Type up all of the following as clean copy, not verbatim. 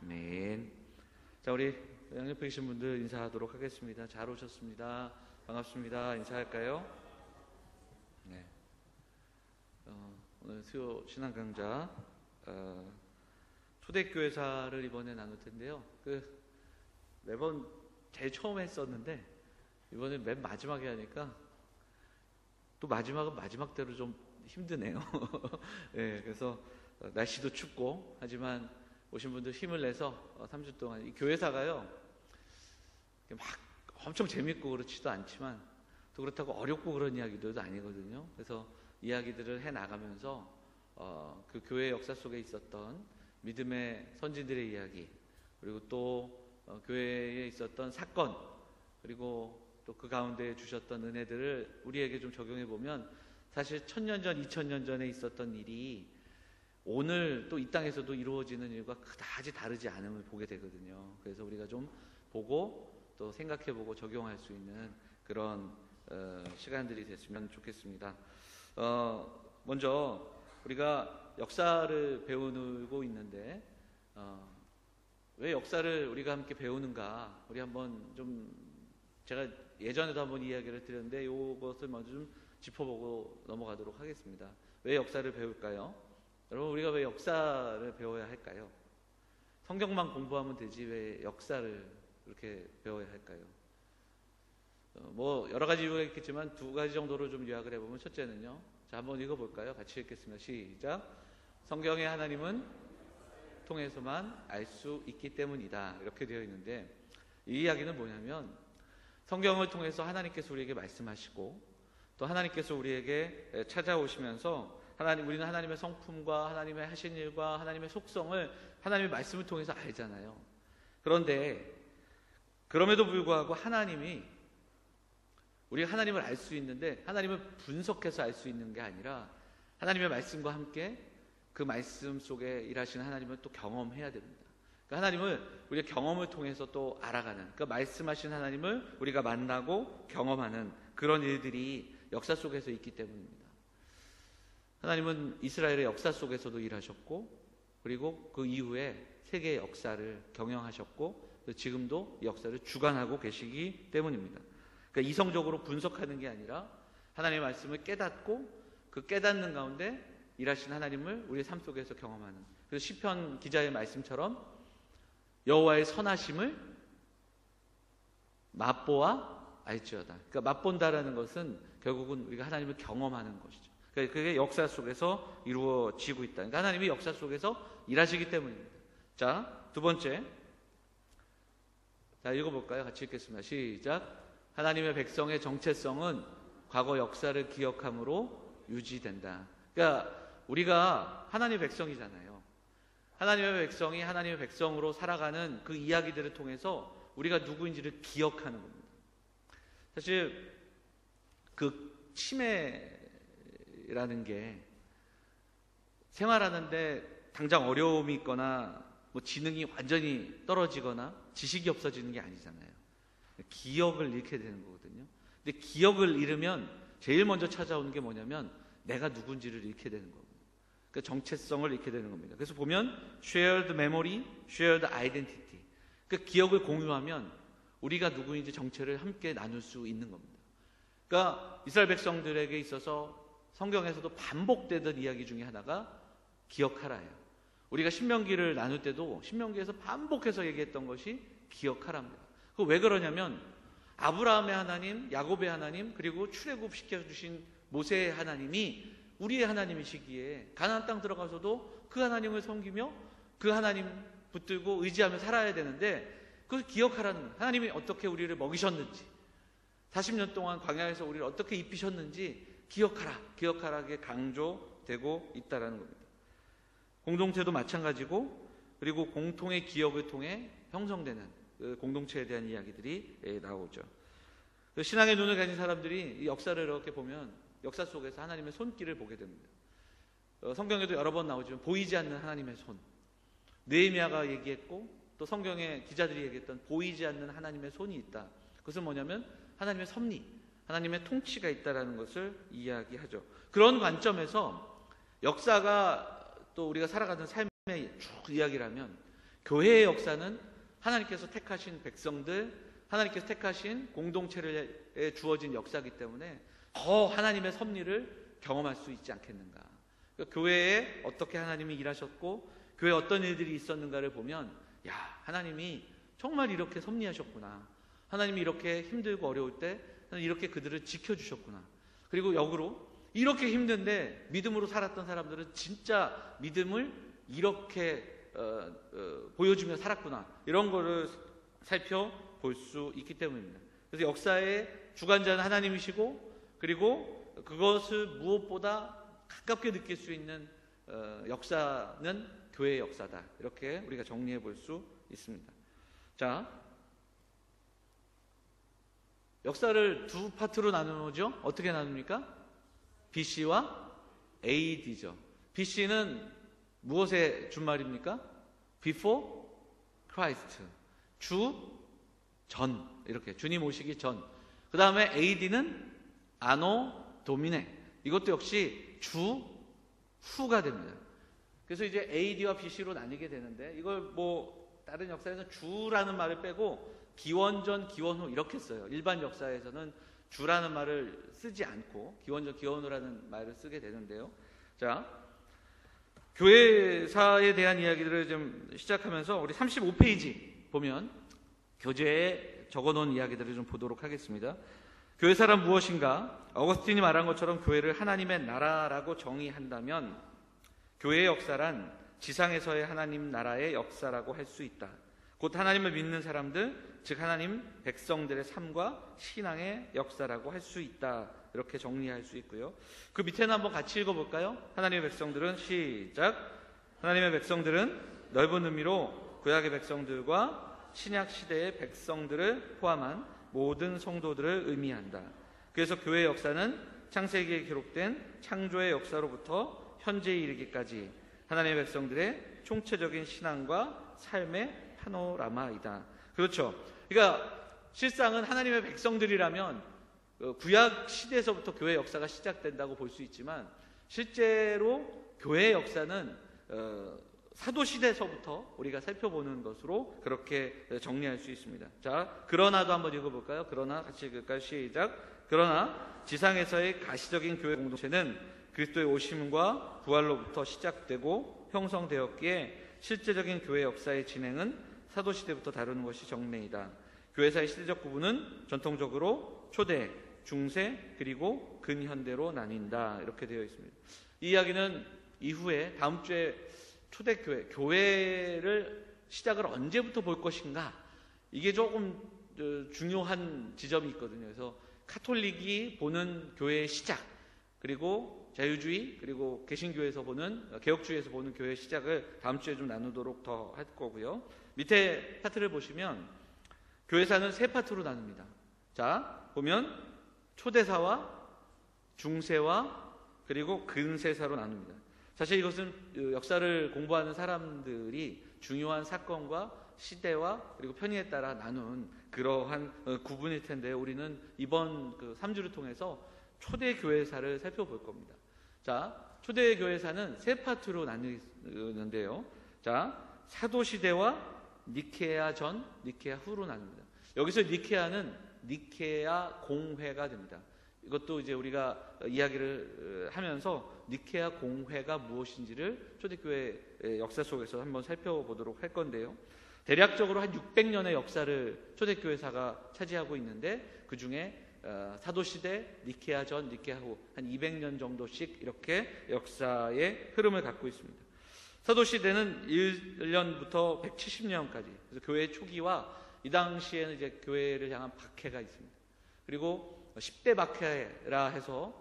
아멘. 자, 우리 양옆에 계신 분들 인사하도록 하겠습니다. 잘 오셨습니다. 반갑습니다. 인사할까요? 네. 오늘 수요 신앙 강좌 초대교회사를 이번에 나눌 텐데요. 매번 제일 처음에 했었는데 이번에 맨 마지막에 하니까 또 마지막은 마지막대로 좀 힘드네요. 네, 그래서 날씨도 춥고 하지만 오신 분들 힘을 내서 3주 동안 이 교회사가요 막 엄청 재밌고 그렇지도 않지만 또 그렇다고 어렵고 그런 이야기들도 아니거든요. 그래서 이야기들을 해 나가면서 그 교회 역사 속에 있었던 믿음의 선진들의 이야기, 그리고 또 교회에 있었던 사건, 그리고 또 그 가운데 주셨던 은혜들을 우리에게 좀 적용해 보면 사실 1000년 전, 2000년 전에 있었던 일이 오늘 또 이 땅에서도 이루어지는 일과 그다지 다르지 않음을 보게 되거든요. 그래서 우리가 좀 보고 또 생각해보고 적용할 수 있는 그런 시간들이 됐으면 좋겠습니다. 먼저 우리가 역사를 배우고 있는데 왜 역사를 우리가 함께 배우는가, 우리 한번 좀, 제가 예전에도 한번 이야기를 드렸는데 이것을 먼저 좀 짚어보고 넘어가도록 하겠습니다. 왜 역사를 배울까요? 여러분, 우리가 왜 역사를 배워야 할까요? 성경만 공부하면 되지 왜 역사를 그렇게 배워야 할까요? 여러 가지 이유가 있겠지만 두 가지 정도로 좀 요약을 해보면, 첫째는요, 자, 한번 읽어볼까요? 같이 읽겠습니다. 시작. 성경의 하나님은 통해서만 알 수 있기 때문이다, 이렇게 되어 있는데, 이 이야기는 뭐냐면 성경을 통해서 하나님께서 우리에게 말씀하시고 또 하나님께서 우리에게 찾아오시면서 우리는 하나님의 성품과 하나님의 하신 일과 하나님의 속성을 하나님의 말씀을 통해서 알잖아요. 그런데 그럼에도 불구하고 우리가 하나님을 알 수 있는데 하나님을 분석해서 알 수 있는 게 아니라 하나님의 말씀과 함께 그 말씀 속에 일하시는 하나님을 또 경험해야 됩니다. 그러니까 하나님을 우리의 경험을 통해서 또 알아가는, 그러니까 말씀하신 하나님을 우리가 만나고 경험하는 그런 일들이 역사 속에서 있기 때문입니다. 하나님은 이스라엘의 역사 속에서도 일하셨고, 그리고 그 이후에 세계의 역사를 경영하셨고, 지금도 역사를 주관하고 계시기 때문입니다. 그러니까 이성적으로 분석하는 게 아니라 하나님의 말씀을 깨닫고 그 깨닫는 가운데 일하신 하나님을 우리의 삶 속에서 경험하는, 그래서 시편 기자의 말씀처럼 여호와의 선하심을 맛보아 알지어다. 그러니까 맛본다라는 것은 결국은 우리가 하나님을 경험하는 것이죠. 그러니까 그게 역사 속에서 이루어지고 있다. 그러니까 하나님이 역사 속에서 일하시기 때문입니다. 자, 두 번째, 자, 읽어볼까요? 같이 읽겠습니다. 시작. 하나님의 백성의 정체성은 과거 역사를 기억함으로 유지된다. 그러니까 우리가 하나님의 백성이잖아요. 하나님의 백성이 하나님의 백성으로 살아가는 그 이야기들을 통해서 우리가 누구인지를 기억하는 겁니다. 사실 그 치매라는 게 생활하는데 당장 어려움이 있거나 지능이 완전히 떨어지거나 지식이 없어지는 게 아니잖아요. 기억을 잃게 되는 거거든요. 근데 기억을 잃으면 제일 먼저 찾아오는 게 뭐냐면 내가 누군지를 잃게 되는 겁니다. 그 정체성을 잃게 되는 겁니다. 그래서 보면 shared memory, shared identity. 그 기억을 공유하면 우리가 누구인지 정체를 함께 나눌 수 있는 겁니다. 그러니까 이스라엘 백성들에게 있어서 성경에서도 반복되던 이야기 중에 하나가 기억하라예요. 우리가 신명기를 나눌 때도 신명기에서 반복해서 얘기했던 것이 기억하라입니다. 그 왜 그러냐면 아브라함의 하나님, 야곱의 하나님, 그리고 출애굽시켜주신 모세의 하나님이 우리의 하나님이시기에 가나안 땅 들어가서도 그 하나님을 섬기며 그 하나님 붙들고 의지하며 살아야 되는데, 그걸 기억하라는 거예요. 하나님이 어떻게 우리를 먹이셨는지, 40년 동안 광야에서 우리를 어떻게 입히셨는지 기억하라게 강조되고 있다는 겁니다. 공동체도 마찬가지고, 그리고 공통의 기억을 통해 형성되는 그 공동체에 대한 이야기들이 나오죠. 신앙의 눈을 가진 사람들이 이 역사를 이렇게 보면 역사 속에서 하나님의 손길을 보게 됩니다. 성경에도 여러 번 나오지만 보이지 않는 하나님의 손, 느헤미야가 얘기했고 또 성경의 기자들이 얘기했던 보이지 않는 하나님의 손이 있다. 그것은 뭐냐면 하나님의 섭리, 하나님의 통치가 있다는 것을 이야기하죠. 그런 관점에서 역사가 또 우리가 살아가는 삶의 쭉 이야기를 하면 교회의 역사는 하나님께서 택하신 백성들, 하나님께서 택하신 공동체에 주어진 역사이기 때문에 더 하나님의 섭리를 경험할 수 있지 않겠는가. 그러니까 교회에 어떻게 하나님이 일하셨고 교회에 어떤 일들이 있었는가를 보면 야, 하나님이 정말 이렇게 섭리하셨구나. 하나님이 이렇게 힘들고 어려울 때 이렇게 그들을 지켜주셨구나. 그리고 역으로 이렇게 힘든데 믿음으로 살았던 사람들은 진짜 믿음을 이렇게 보여주며 살았구나. 이런 거를 살펴볼 수 있기 때문입니다. 그래서 역사의 주관자는 하나님이시고 그리고 그것을 무엇보다 가깝게 느낄 수 있는 역사는 교회의 역사다. 이렇게 우리가 정리해 볼 수 있습니다. 자, 역사를 두 파트로 나누죠. 어떻게 나눕니까? BC와 AD죠. BC는 무엇의 준말입니까? Before Christ. 주 전. 이렇게 주님 오시기 전. 그 다음에 AD는 아노 도미네. 이것도 역시 주 후가 됩니다. 그래서 이제 AD와 BC로 나뉘게 되는데 이걸 뭐 다른 역사에서는 주라는 말을 빼고 기원전, 기원후 이렇게 써요. 일반 역사에서는 주라는 말을 쓰지 않고 기원전, 기원후라는 말을 쓰게 되는데요. 자, 교회사에 대한 이야기들을 좀 시작하면서 우리 35페이지 보면 교재에 적어놓은 이야기들을 좀 보도록 하겠습니다. 교회사란 무엇인가? 어거스틴이 말한 것처럼 교회를 하나님의 나라라고 정의한다면 교회의 역사란 지상에서의 하나님 나라의 역사라고 할 수 있다. 곧 하나님을 믿는 사람들, 즉 하나님 백성들의 삶과 신앙의 역사라고 할 수 있다. 이렇게 정리할 수 있고요. 그 밑에는 한번 같이 읽어볼까요? 하나님의 백성들은 시작. 하나님의 백성들은 넓은 의미로 구약의 백성들과 신약 시대의 백성들을 포함한 모든 성도들을 의미한다. 그래서 교회의 역사는 창세기에 기록된 창조의 역사로부터 현재에 이르기까지 하나님의 백성들의 총체적인 신앙과 삶의 파노라마이다. 그렇죠. 그러니까 실상은 하나님의 백성들이라면 구약 시대에서부터 교회 역사가 시작된다고 볼 수 있지만 실제로 교회의 역사는 사도 시대에서부터 우리가 살펴보는 것으로 그렇게 정리할 수 있습니다. 자, 그러나도 한번 읽어볼까요? 그러나 같이 읽을까요? 시작. 그러나 지상에서의 가시적인 교회 공동체는 그리스도의 오심과 부활로부터 시작되고 형성되었기에 실제적인 교회 역사의 진행은 사도시대부터 다루는 것이 정례이다. 교회사의 시대적 구분은 전통적으로 초대, 중세, 그리고 근현대로 나뉜다. 이렇게 되어 있습니다. 이 이야기는 이후에 다음 주에 초대교회, 교회를 시작을 언제부터 볼 것인가, 이게 조금 중요한 지점이 있거든요. 그래서 카톨릭이 보는 교회의 시작, 그리고 자유주의, 그리고 개신교에서 보는, 개혁주의에서 보는 교회의 시작을 다음 주에 좀 나누도록 더 할 거고요. 밑에 파트를 보시면 교회사는 세 파트로 나눕니다. 자, 보면 초대사와 중세와 그리고 근세사로 나눕니다. 사실 이것은 역사를 공부하는 사람들이 중요한 사건과 시대와 그리고 편의에 따라 나눈 그러한 구분일 텐데 우리는 이번 3주를 통해서 초대교회사를 살펴볼 겁니다. 자, 초대교회사는 세 파트로 나뉘는데요. 자, 사도시대와 니케아 전, 니케아 후로 나눕니다. 여기서 니케아는 니케아 공회가 됩니다. 이것도 이제 우리가 이야기를 하면서 니케아 공회가 무엇인지를 초대교회 역사 속에서 한번 살펴보도록 할 건데요. 대략적으로 한 600년의 역사를 초대교회사가 차지하고 있는데 그 중에 사도시대, 니케아 전, 니케아 후 한 200년 정도씩 이렇게 역사의 흐름을 갖고 있습니다. 사도시대는 1년부터 170년까지, 그래서 교회 초기와 이 당시에는 이제 교회를 향한 박해가 있습니다. 그리고 10대 박해라 해서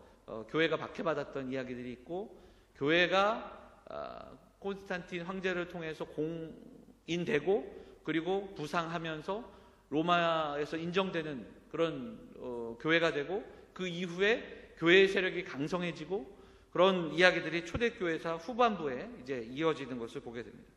교회가 박해받았던 이야기들이 있고, 교회가 콘스탄틴 황제를 통해서 공인되고 그리고 부상하면서 로마에서 인정되는 그런 교회가 되고, 그 이후에 교회의 세력이 강성해지고 그런 이야기들이 초대교회사 후반부에 이제 이어지는 것을 보게 됩니다.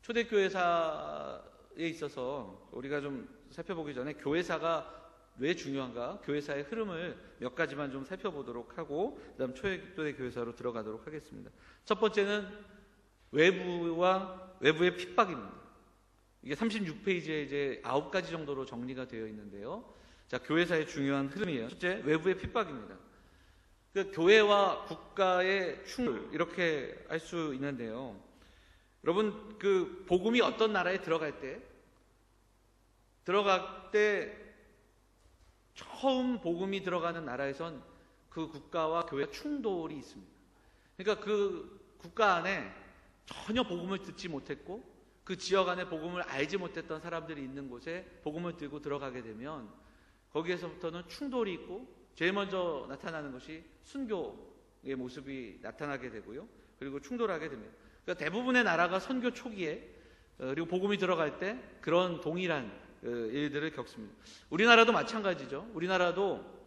초대교회사에 있어서 우리가 좀 살펴보기 전에 교회사가 왜 중요한가, 교회사의 흐름을 몇 가지만 좀 살펴보도록 하고 그다음 초대교회사로 들어가도록 하겠습니다. 첫 번째는 외부의 핍박입니다. 이게 36페이지에 이제 9가지 정도로 정리가 되어 있는데요. 자, 교회사의 중요한 흐름이에요. 첫째, 외부의 핍박입니다. 그 교회와 국가의 충돌, 이렇게 할 수 있는데요. 여러분, 그 복음이 어떤 나라에 들어갈 때 처음 복음이 들어가는 나라에선 그 국가와 교회의 충돌이 있습니다. 그러니까 그 국가 안에 전혀 복음을 듣지 못했고 그 지역 안에 복음을 알지 못했던 사람들이 있는 곳에 복음을 들고 들어가게 되면 거기에서부터는 충돌이 있고 제일 먼저 나타나는 것이 순교의 모습이 나타나게 되고요. 그리고 충돌하게 됩니다. 그러니까 대부분의 나라가 선교 초기에 그리고 복음이 들어갈 때 그런 동일한 일들을 겪습니다. 우리나라도 마찬가지죠. 우리나라도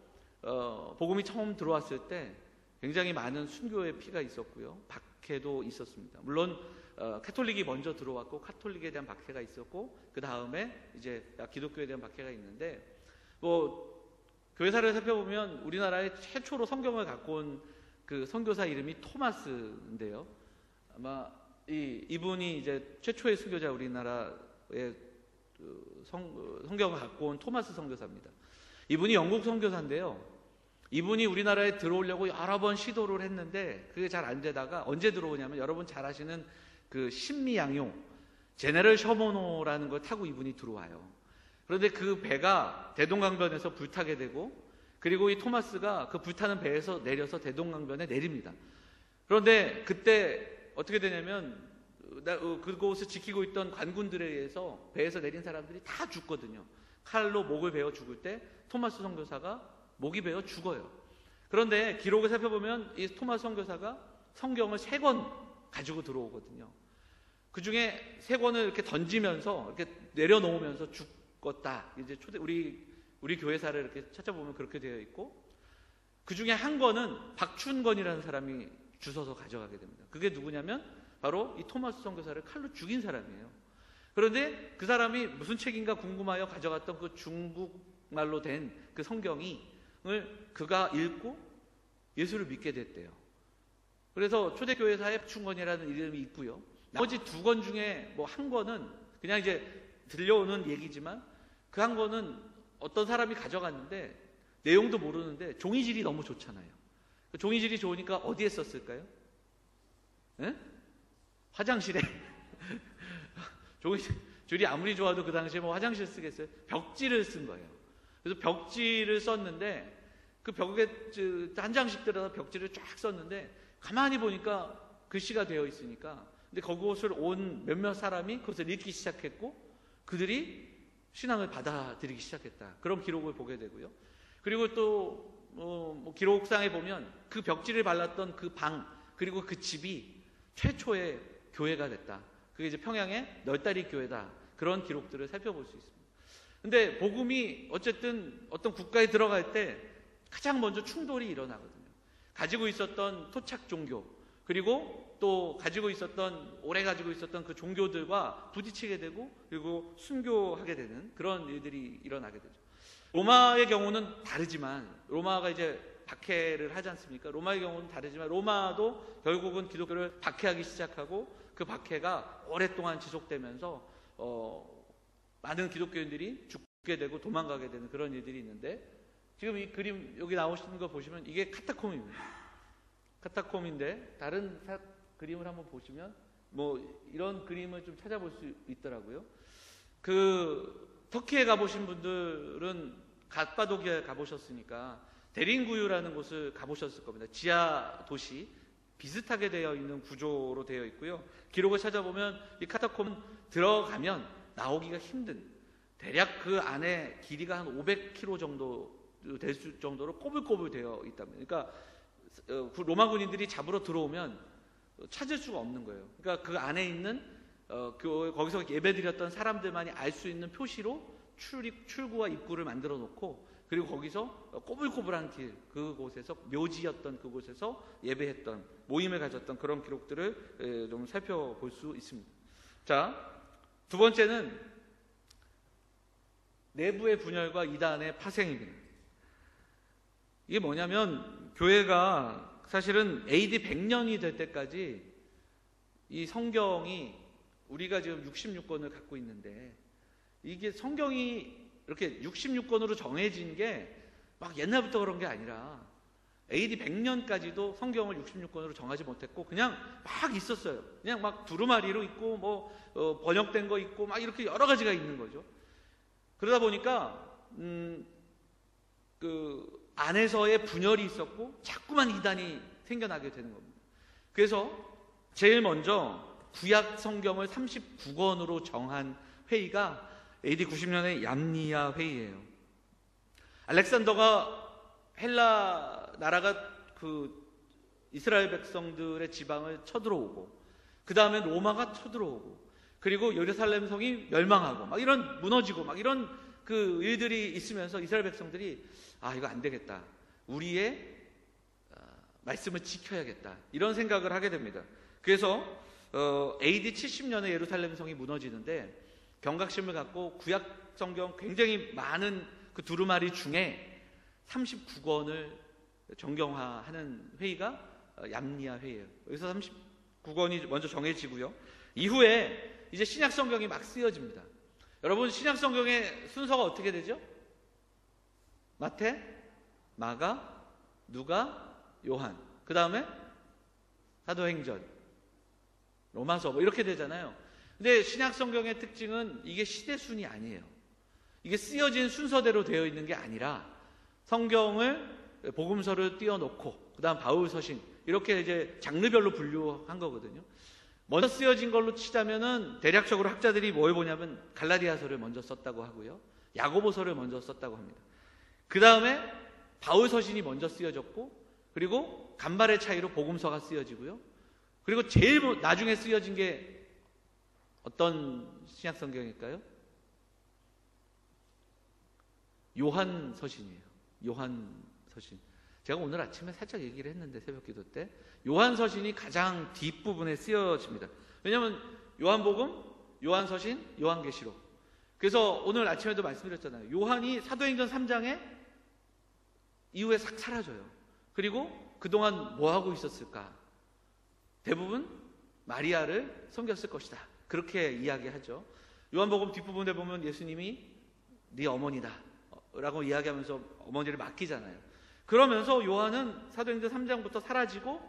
복음이 처음 들어왔을 때 굉장히 많은 순교의 피가 있었고요. 박해도 있었습니다. 물론 카톨릭이 먼저 들어왔고 카톨릭에 대한 박해가 있었고 그 다음에 이제 기독교에 대한 박해가 있는데 교회사를 살펴보면 우리나라에 최초로 성경을 갖고 온 그 선교사 이름이 토마스인데요. 아마 이분이 이제 최초의 순교자 우리나라의 성경을 갖고 온 토마스 선교사입니다. 이분이 영국 선교사인데요. 이분이 우리나라에 들어오려고 여러 번 시도를 했는데 그게 잘 안 되다가 언제 들어오냐면 여러분 잘 아시는 그 신미양용 제네럴 셔머노라는 걸 타고 이분이 들어와요. 그런데 그 배가 대동강변에서 불타게 되고 그리고 이 토마스가 그 불타는 배에서 내려서 대동강변에 내립니다. 그런데 그때 어떻게 되냐면 그곳을 지키고 있던 관군들에 의해서 배에서 내린 사람들이 다 죽거든요. 칼로 목을 베어 죽을 때 토마스 선교사가 목이 베어 죽어요. 그런데 기록을 살펴보면 이 토마스 선교사가 성경을 3권 가지고 들어오거든요. 그 중에 3권을 이렇게 던지면서 이렇게 내려놓으면서 죽었다. 이제 우리 교회사를 이렇게 찾아보면 그렇게 되어 있고 그 중에 한 권은 박춘건이라는 사람이 주워서 가져가게 됩니다. 그게 누구냐면 바로 이 토마스 선교사를 칼로 죽인 사람이에요. 그런데 그 사람이 무슨 책인가 궁금하여 가져갔던 그 중국말로 된 그 성경을 그가 읽고 예수를 믿게 됐대요. 그래서 초대교회사에 박춘건이라는 이름이 있고요. 나머지 2권 중에 한 권은 그냥 이제 들려오는 얘기지만 그 한 권은 어떤 사람이 가져갔는데 내용도 모르는데 종이질이 너무 좋잖아요. 종이질이 좋으니까 어디에 썼을까요? 에? 화장실에. 종이질이 아무리 좋아도 그 당시에 화장실 쓰겠어요? 벽지를 쓴 거예요. 그래서 벽지를 썼는데 그 벽에 한 장씩 들어서 벽지를 쫙 썼는데 가만히 보니까 글씨가 되어 있으니까 근데 그곳을 온 몇몇 사람이 그것을 읽기 시작했고 그들이 신앙을 받아들이기 시작했다. 그런 기록을 보게 되고요. 그리고 또 기록상에 보면 그 벽지를 발랐던 그 방 그리고 그 집이 최초의 교회가 됐다. 그게 이제 평양의 널다리 교회다. 그런 기록들을 살펴볼 수 있습니다. 근데 복음이 어쨌든 어떤 국가에 들어갈 때 가장 먼저 충돌이 일어나거든요. 가지고 있었던 토착 종교 그리고 또 오래 가지고 있었던 그 종교들과 부딪히게 되고 그리고 순교하게 되는 그런 일들이 일어나게 되죠. 로마의 경우는 다르지만 로마가 이제 박해를 하지 않습니까? 로마의 경우는 다르지만 로마도 결국은 기독교를 박해하기 시작하고 그 박해가 오랫동안 지속되면서 많은 기독교인들이 죽게 되고 도망가게 되는 그런 일들이 있는데 지금 이 그림 여기 나오시는 거 보시면 이게 카타콤입니다. 카타콤인데 다른 그림을 한번 보시면 이런 그림을 좀 찾아볼 수 있더라고요. 그 터키에 가보신 분들은 갑바도기아에 가보셨으니까 데린구유라는 곳을 가보셨을 겁니다. 지하 도시 비슷하게 되어 있는 구조로 되어 있고요. 기록을 찾아보면 이 카타콤은 들어가면 나오기가 힘든 대략 그 안에 길이가 한 500km 정도 될 정도로 꼬불꼬불 되어 있답니다. 그러니까 로마 군인들이 잡으러 들어오면 찾을 수가 없는 거예요. 그러니까 그 안에 있는 거기서 예배드렸던 사람들만이 알 수 있는 표시로 출구와 입구를 만들어 놓고 그리고 거기서 꼬불꼬불한 길 그곳에서 묘지였던 그곳에서 예배했던 모임을 가졌던 그런 기록들을 좀 살펴볼 수 있습니다. 자, 두 번째는 내부의 분열과 이단의 파생입니다. 이게 뭐냐면 교회가 사실은 AD 100년이 될 때까지 이 성경이 우리가 지금 66권을 갖고 있는데 이게 성경이 이렇게 66권으로 정해진 게 막 옛날부터 그런 게 아니라 AD 100년까지도 성경을 66권으로 정하지 못했고 그냥 막 있었어요. 그냥 막 두루마리로 있고 뭐 번역된 거 있고 막 이렇게 여러 가지가 있는 거죠. 그러다 보니까 그 안에서의 분열이 있었고 자꾸만 이단이 생겨나게 되는 겁니다. 그래서 제일 먼저 구약 성경을 39권으로 정한 회의가 AD 90년의 얌니아 회의예요. 알렉산더가 헬라 나라가 그 이스라엘 백성들의 지방을 쳐들어오고 그 다음에 로마가 쳐들어오고 그리고 예루살렘 성이 멸망하고 막 이런 무너지고 막 이런 그 일들이 있으면서 이스라엘 백성들이 이거 안 되겠다. 우리의 말씀을 지켜야겠다. 이런 생각을 하게 됩니다. 그래서 AD 70년에 예루살렘 성이 무너지는데 경각심을 갖고 구약 성경 굉장히 많은 그 두루마리 중에 39권을 정경화하는 회의가 얌니아 회의예요. 여기서 39권이 먼저 정해지고요. 이후에 이제 신약 성경이 막 쓰여집니다. 여러분 신약 성경의 순서가 어떻게 되죠? 마태, 마가, 누가, 요한. 그 다음에 사도행전, 로마서 뭐 이렇게 되잖아요. 근데 신약 성경의 특징은 이게 시대순이 아니에요. 이게 쓰여진 순서대로 되어 있는 게 아니라 성경을 복음서를 띄워놓고 그 다음 바울서신 이렇게 이제 장르별로 분류한 거거든요. 먼저 쓰여진 걸로 치자면은 대략적으로 학자들이 뭘 보냐면 갈라디아서를 먼저 썼다고 하고요. 야고보서를 먼저 썼다고 합니다. 그 다음에 바울서신이 먼저 쓰여졌고 그리고 간발의 차이로 복음서가 쓰여지고요. 그리고 제일 나중에 쓰여진 게 어떤 신약 성경일까요? 요한서신이에요. 요한서신. 제가 오늘 아침에 살짝 얘기를 했는데 새벽기도 때 요한서신이 가장 뒷부분에 쓰여집니다. 왜냐하면 요한복음, 요한서신, 요한계시록. 그래서 오늘 아침에도 말씀드렸잖아요. 요한이 사도행전 3장에 이후에 싹 사라져요. 그리고 그동안 뭐 하고 있었을까? 대부분 마리아를 섬겼을 것이다. 그렇게 이야기하죠. 요한복음 뒷부분에 보면 예수님이 네 어머니다 라고 이야기하면서 어머니를 맡기잖아요. 그러면서 요한은 사도행전 3장부터 사라지고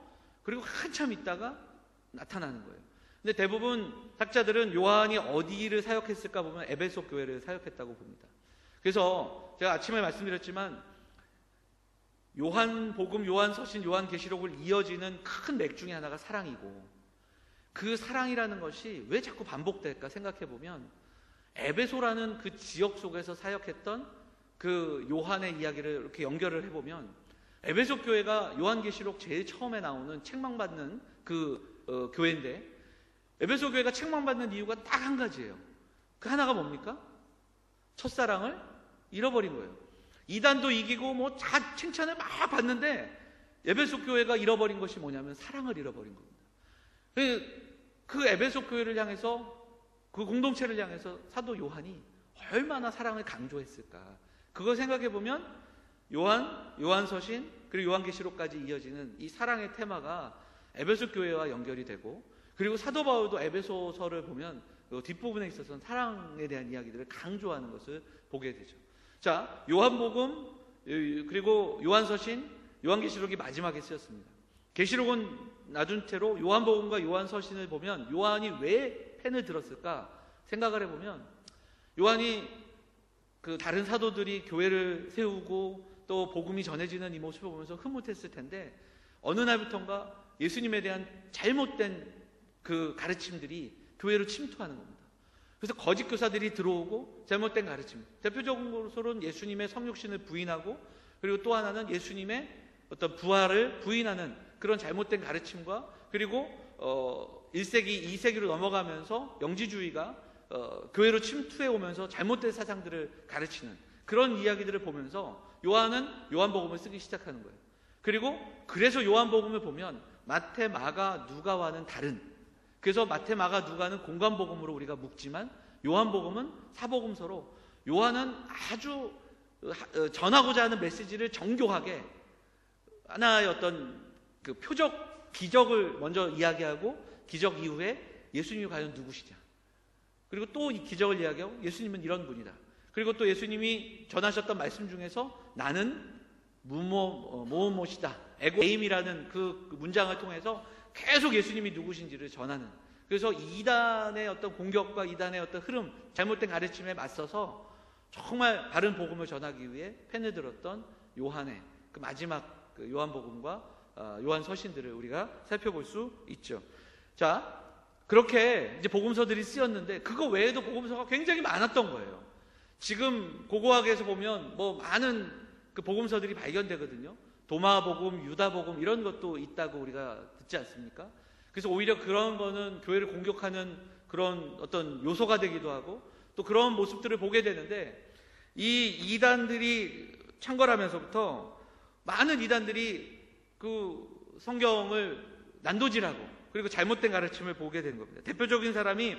그리고 한참 있다가 나타나는 거예요. 근데 대부분 학자들은 요한이 어디를 사역했을까 보면 에베소 교회를 사역했다고 봅니다. 그래서 제가 아침에 말씀드렸지만 요한복음, 요한서신, 요한계시록을 이어지는 큰 맥 중에 하나가 사랑이고 그 사랑이라는 것이 왜 자꾸 반복될까 생각해보면 에베소라는 그 지역 속에서 사역했던 그 요한의 이야기를 이렇게 연결을 해보면 에베소 교회가 요한계시록 제일 처음에 나오는 책망받는 그 교회인데 에베소 교회가 책망받는 이유가 딱 한 가지예요. 그 하나가 뭡니까? 첫사랑을 잃어버린 거예요. 이단도 이기고 뭐 칭찬을 막 받는데 에베소 교회가 잃어버린 것이 뭐냐면 사랑을 잃어버린 겁니다. 그 에베소 교회를 향해서 그 공동체를 향해서 사도 요한이 얼마나 사랑을 강조했을까. 그걸 생각해보면 요한서신 그리고 요한계시록까지 이어지는 이 사랑의 테마가 에베소 교회와 연결이 되고 그리고 사도 바울도 에베소서를 보면 그 뒷부분에 있어서는 사랑에 대한 이야기들을 강조하는 것을 보게 되죠. 자, 요한복음 그리고 요한서신, 요한계시록이 마지막에 쓰였습니다. 계시록은 놔둔 채로 요한복음과 요한서신을 보면 요한이 왜 펜을 들었을까 생각을 해보면 요한이 그 다른 사도들이 교회를 세우고 또 복음이 전해지는 이 모습을 보면서 흐뭇했을 텐데 어느 날부터인가 예수님에 대한 잘못된 그 가르침들이 교회로 침투하는 겁니다. 그래서 거짓 교사들이 들어오고 잘못된 가르침, 대표적으로는 예수님의 성육신을 부인하고 그리고 또 하나는 예수님의 어떤 부활을 부인하는 그런 잘못된 가르침과 그리고 1세기, 2세기로 넘어가면서 영지주의가 교회로 침투해 오면서 잘못된 사상들을 가르치는 그런 이야기들을 보면서 요한은 요한복음을 쓰기 시작하는 거예요. 그리고 그래서 요한복음을 보면 마태, 마가, 누가와는 다른, 그래서 마태, 마가, 누가는 공관복음으로 우리가 묶지만 요한복음은 사복음서로 요한은 아주 전하고자 하는 메시지를 정교하게 하나의 어떤 그 표적, 기적을 먼저 이야기하고 기적 이후에 예수님이 과연 누구시냐. 그리고 또 이 기적을 이야기하고 예수님은 이런 분이다. 그리고 또 예수님이 전하셨던 말씀 중에서 나는 무엇이다. 에임이라는 그 문장을 통해서 계속 예수님이 누구신지를 전하는. 그래서 이단의 어떤 공격과 이단의 어떤 흐름, 잘못된 가르침에 맞서서 정말 바른 복음을 전하기 위해 펜을 들었던 요한의 그 마지막 그 요한복음과 요한 서신들을 우리가 살펴볼 수 있죠. 자, 그렇게 이제 복음서들이 쓰였는데 그거 외에도 복음서가 굉장히 많았던 거예요. 지금 고고학에서 보면 뭐 많은 그 복음서들이 발견되거든요. 도마복음, 유다복음 이런 것도 있다고 우리가 듣지 않습니까? 그래서 오히려 그런 거는 교회를 공격하는 그런 어떤 요소가 되기도 하고 또 그런 모습들을 보게 되는데, 이 이단들이 창궐하면서부터 많은 이단들이 그 성경을 난도질하고 그리고 잘못된 가르침을 보게 된 겁니다. 대표적인 사람이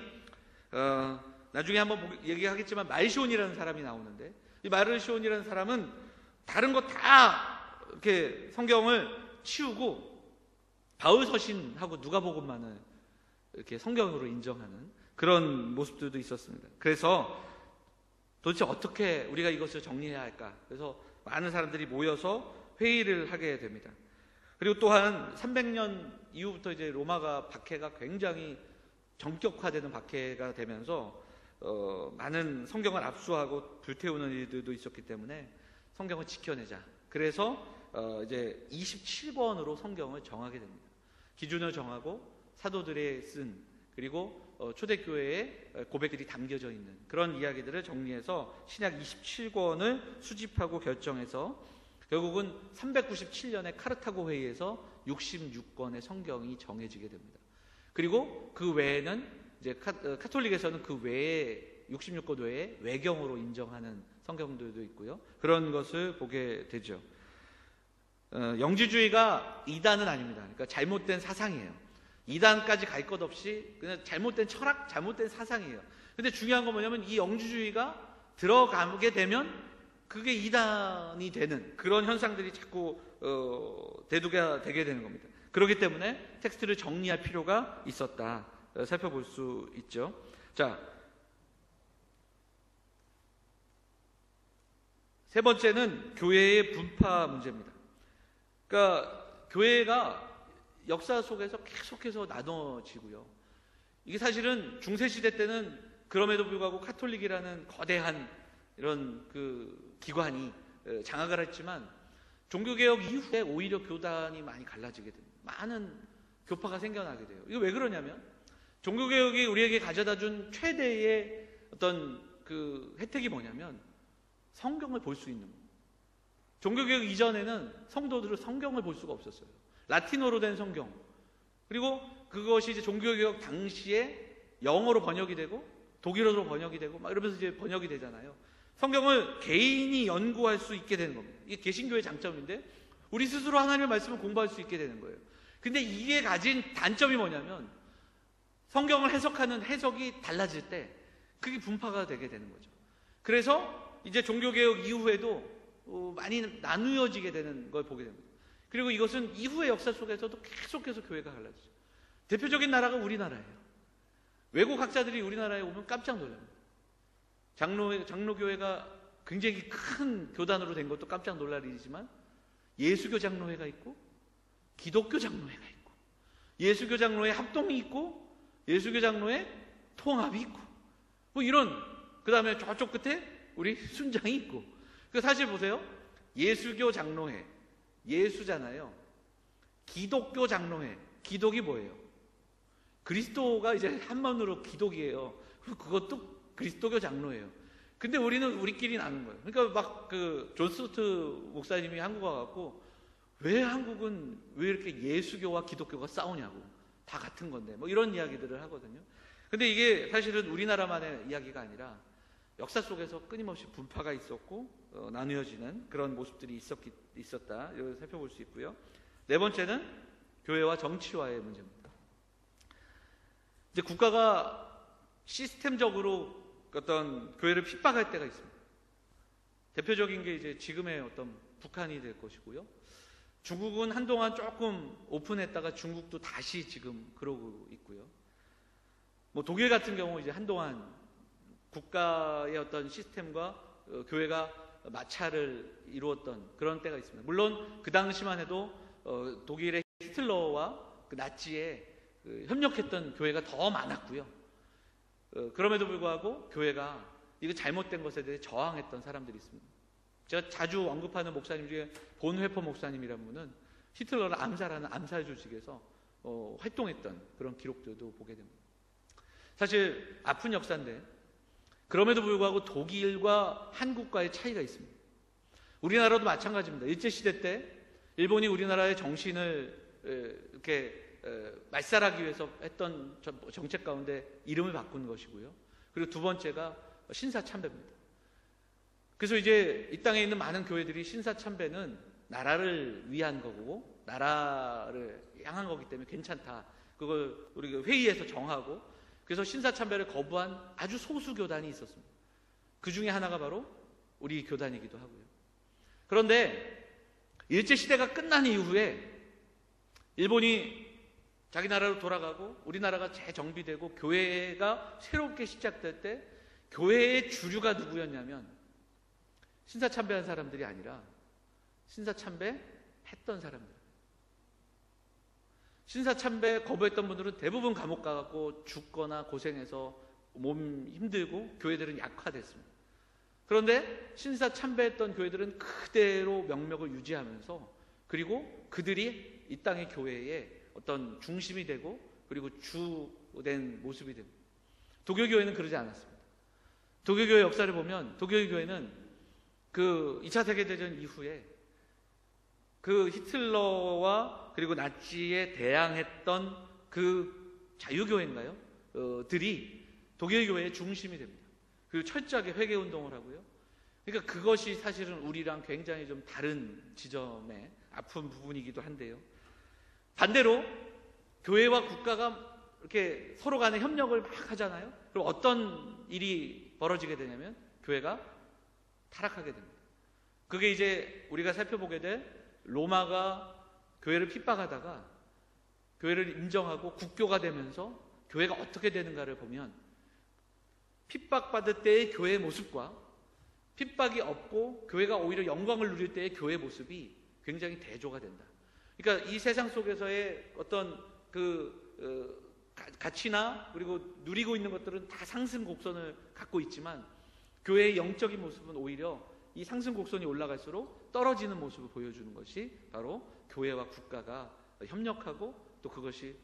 나중에 한번 얘기하겠지만 말시온이라는 사람이 나오는데, 이 말시온이라는 사람은 다른 거 다 이렇게 성경을 치우고 바울 서신하고 누가복음만을 이렇게 성경으로 인정하는 그런 모습들도 있었습니다. 그래서 도대체 어떻게 우리가 이것을 정리해야 할까? 그래서 많은 사람들이 모여서 회의를 하게 됩니다. 그리고 또한 300년 이후부터 이제 로마가 박해가 굉장히 전격화되는 박해가 되면서 많은 성경을 압수하고 불태우는 일들도 있었기 때문에 성경을 지켜내자. 그래서 이제 27권으로 성경을 정하게 됩니다. 기준을 정하고 사도들의 쓴, 그리고 초대교회의 고백들이 담겨져 있는 그런 이야기들을 정리해서 신약 27권을 수집하고 결정해서 결국은 397년에 카르타고 회의에서 66권의 성경이 정해지게 됩니다. 그리고 그 외에는 이제 카톨릭에서는 그 외에 66권 외에 외경으로 인정하는 성경들도 있고요. 그런 것을 보게 되죠. 영지주의가 이단은 아닙니다. 그러니까 잘못된 사상이에요. 이단까지 갈 것 없이 그냥 잘못된 철학, 잘못된 사상이에요. 근데 중요한 건 뭐냐면 이 영지주의가 들어가게 되면 그게 이단이 되는 그런 현상들이 자꾸 대두가 되게 되는 겁니다. 그렇기 때문에 텍스트를 정리할 필요가 있었다. 살펴볼 수 있죠. 자, 세 번째는 교회의 분파 문제입니다. 그러니까 교회가 역사 속에서 계속해서 나눠지고요. 이게 사실은 중세시대 때는 그럼에도 불구하고 카톨릭이라는 거대한 이런 그 기관이 장악을 했지만 종교개혁 이후에 오히려 교단이 많이 갈라지게 됩니다. 많은 교파가 생겨나게 돼요. 이거 왜 그러냐면 종교개혁이 우리에게 가져다 준 최대의 어떤 그 혜택이 뭐냐면 성경을 볼 수 있는 거예요. 종교개혁 이전에는 성도들은 성경을 볼 수가 없었어요. 라틴어로 된 성경. 그리고 그것이 이제 종교개혁 당시에 영어로 번역이 되고 독일어로 번역이 되고 막 이러면서 이제 번역이 되잖아요. 성경을 개인이 연구할 수 있게 되는 겁니다. 이게 개신교의 장점인데 우리 스스로 하나님의 말씀을 공부할 수 있게 되는 거예요. 근데 이게 가진 단점이 뭐냐면 성경을 해석하는 해석이 달라질 때 그게 분파가 되게 되는 거죠. 그래서 이제 종교개혁 이후에도 많이 나누어지게 되는 걸 보게 됩니다. 그리고 이것은 이후의 역사 속에서도 계속해서 교회가 갈라지죠. 대표적인 나라가 우리나라예요. 외국 학자들이 우리나라에 오면 깜짝 놀랍니다. 장로교회가 굉장히 큰 교단으로 된 것도 깜짝 놀랄 일이지만 예수교 장로회가 있고 기독교 장로회가 있고 예수교 장로회 합동이 있고 예수교 장로회 통합이 있고 뭐 이런, 그 다음에 저쪽 끝에 우리 순장이 있고. 그 사실 보세요. 예수교 장로회 예수잖아요. 기독교 장로회 기독이 뭐예요? 그리스도가 이제 한문으로 기독이에요. 그것도 그리스도교 장로예요. 근데 우리는 우리끼리 나눈 거예요. 그러니까 막 그 존 스투어트 목사님이 한국 와갖고 왜 한국은 왜 이렇게 예수교와 기독교가 싸우냐고, 다 같은 건데 뭐 이런 이야기들을 하거든요. 근데 이게 사실은 우리나라만의 이야기가 아니라 역사 속에서 끊임없이 분파가 있었고 나누어지는 그런 모습들이 있었다. 이걸 살펴볼 수 있고요. 네 번째는 교회와 정치와의 문제입니다. 이제 국가가 시스템적으로 어떤 교회를 핍박할 때가 있습니다. 대표적인 게 이제 지금의 어떤 북한이 될 것이고요. 중국은 한동안 조금 오픈했다가 중국도 다시 지금 그러고 있고요. 뭐 독일 같은 경우 이제 한동안 국가의 어떤 시스템과 교회가 마찰을 이루었던 그런 때가 있습니다. 물론 그 당시만 해도 독일의 히틀러와 그 나치에 협력했던 교회가 더 많았고요. 그럼에도 불구하고 교회가 이거 잘못된 것에 대해 저항했던 사람들이 있습니다. 제가 자주 언급하는 목사님 중에 본회퍼 목사님이라는 분은 히틀러를 암살하는 암살 조직에서 활동했던 그런 기록들도 보게 됩니다. 사실 아픈 역사인데 그럼에도 불구하고 독일과 한국과의 차이가 있습니다. 우리나라도 마찬가지입니다. 일제시대 때 일본이 우리나라의 정신을 이렇게 말살하기 위해서 했던 정책 가운데 이름을 바꾼 것이고요. 그리고 두 번째가 신사참배입니다. 그래서 이제 이 땅에 있는 많은 교회들이 신사참배는 나라를 위한 거고 나라를 향한 거기 때문에 괜찮다. 그걸 우리 회의에서 정하고 그래서 신사참배를 거부한 아주 소수 교단이 있었습니다. 그 중에 하나가 바로 우리 교단이기도 하고요. 그런데 일제시대가 끝난 이후에 일본이 자기 나라로 돌아가고 우리나라가 재정비되고 교회가 새롭게 시작될 때 교회의 주류가 누구였냐면 신사참배한 사람들이 아니라 신사참배 했던 사람들. 신사참배 거부했던 분들은 대부분 감옥 가고 죽거나 고생해서 몸 힘들고 교회들은 약화됐습니다. 그런데 신사참배했던 교회들은 그대로 명맥을 유지하면서 그리고 그들이 이 땅의 교회의 어떤 중심이 되고 그리고 주된 모습이 됩니다. 독일교회는 그러지 않았습니다. 독일교회 역사를 보면 독일교회는 그 2차 세계대전 이후에 그 히틀러와 그리고 나치에 대항했던 그 자유교회인가요? 들이 독일교회의 중심이 됩니다. 그리고 철저하게 회개운동을 하고요. 그러니까 그것이 사실은 우리랑 굉장히 좀 다른 지점의 아픈 부분이기도 한데요. 반대로 교회와 국가가 이렇게 서로 간에 협력을 막 하잖아요. 그럼 어떤 일이 벌어지게 되냐면 교회가 타락하게 됩니다. 그게 이제 우리가 살펴보게 될 로마가 교회를 핍박하다가 교회를 인정하고 국교가 되면서 교회가 어떻게 되는가를 보면 핍박받을 때의 교회의 모습과 핍박이 없고 교회가 오히려 영광을 누릴 때의 교회의 모습이 굉장히 대조가 된다. 그러니까 이 세상 속에서의 어떤 가치나 그리고 누리고 있는 것들은 다 상승 곡선을 갖고 있지만 교회의 영적인 모습은 오히려 이 상승 곡선이 올라갈수록 떨어지는 모습을 보여주는 것이 바로 교회와 국가가 협력하고 또 그것이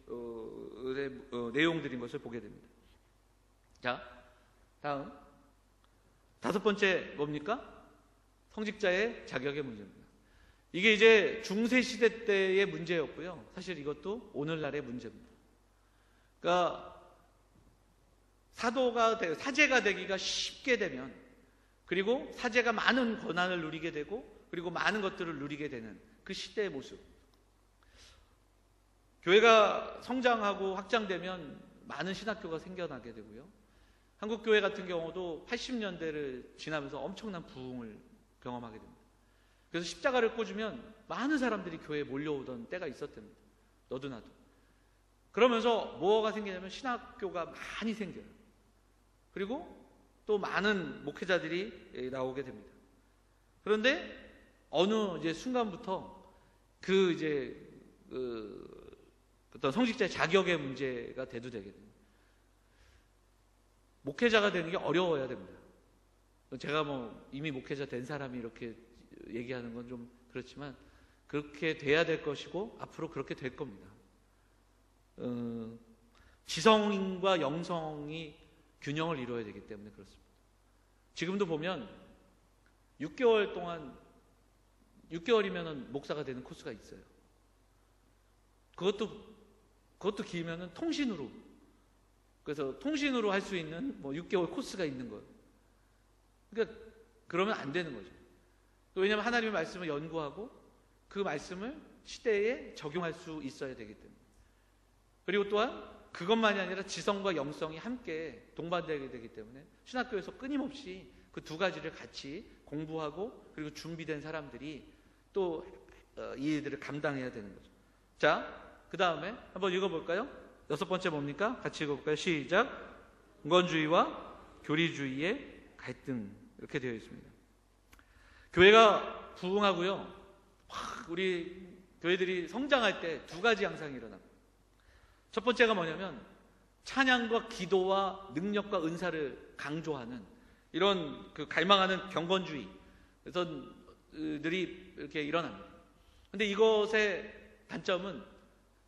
내용들인 것을 보게 됩니다. 자, 다음 다섯 번째 뭡니까? 성직자의 자격의 문제입니다. 이게 이제 중세시대 때의 문제였고요. 사실 이것도 오늘날의 문제입니다. 그러니까 사제가 되기가 쉽게 되면 그리고 사제가 많은 권한을 누리게 되고 그리고 많은 것들을 누리게 되는 그 시대의 모습. 교회가 성장하고 확장되면 많은 신학교가 생겨나게 되고요. 한국교회 같은 경우도 80년대를 지나면서 엄청난 부흥을 경험하게 됩니다. 그래서 십자가를 꽂으면 많은 사람들이 교회에 몰려오던 때가 있었답니다. 너도 나도. 그러면서 뭐가 생기냐면 신학교가 많이 생겨요. 그리고 또 많은 목회자들이 나오게 됩니다. 그런데 어느 이제 순간부터 어떤 성직자의 자격의 문제가 대두되게 됩니다. 목회자가 되는 게 어려워야 됩니다. 제가 뭐 이미 목회자 된 사람이 이렇게 얘기하는 건 좀 그렇지만 그렇게 돼야 될 것이고 앞으로 그렇게 될 겁니다. 지성과 영성이 균형을 이루어야 되기 때문에 그렇습니다. 지금도 보면 6개월이면 목사가 되는 코스가 있어요. 그것도 길면은 통신으로. 그래서 통신으로 할 수 있는 6개월 코스가 있는 거예요. 그러니까 그러면 안 되는 거죠. 왜냐하면 하나님의 말씀을 연구하고 그 말씀을 시대에 적용할 수 있어야 되기 때문에. 그리고 또한 그것만이 아니라 지성과 영성이 함께 동반되게 되기 때문에 신학교에서 끊임없이 그 두 가지를 같이 공부하고 그리고 준비된 사람들이 또 이 일들을 감당해야 되는 거죠. 자, 그 다음에 한번 읽어볼까요? 6번째 뭡니까? 같이 읽어볼까요? 시작. 공건주의와 교리주의의 갈등, 이렇게 되어 있습니다. 교회가 부흥하고요, 우리 교회들이 성장할 때 두 가지 양상이 일어납니다. 첫 번째가 뭐냐면 찬양과 기도와 능력과 은사를 강조하는 이런 그 갈망하는 경건주의 그래서들이 이렇게 일어납니다. 근데 이것의 단점은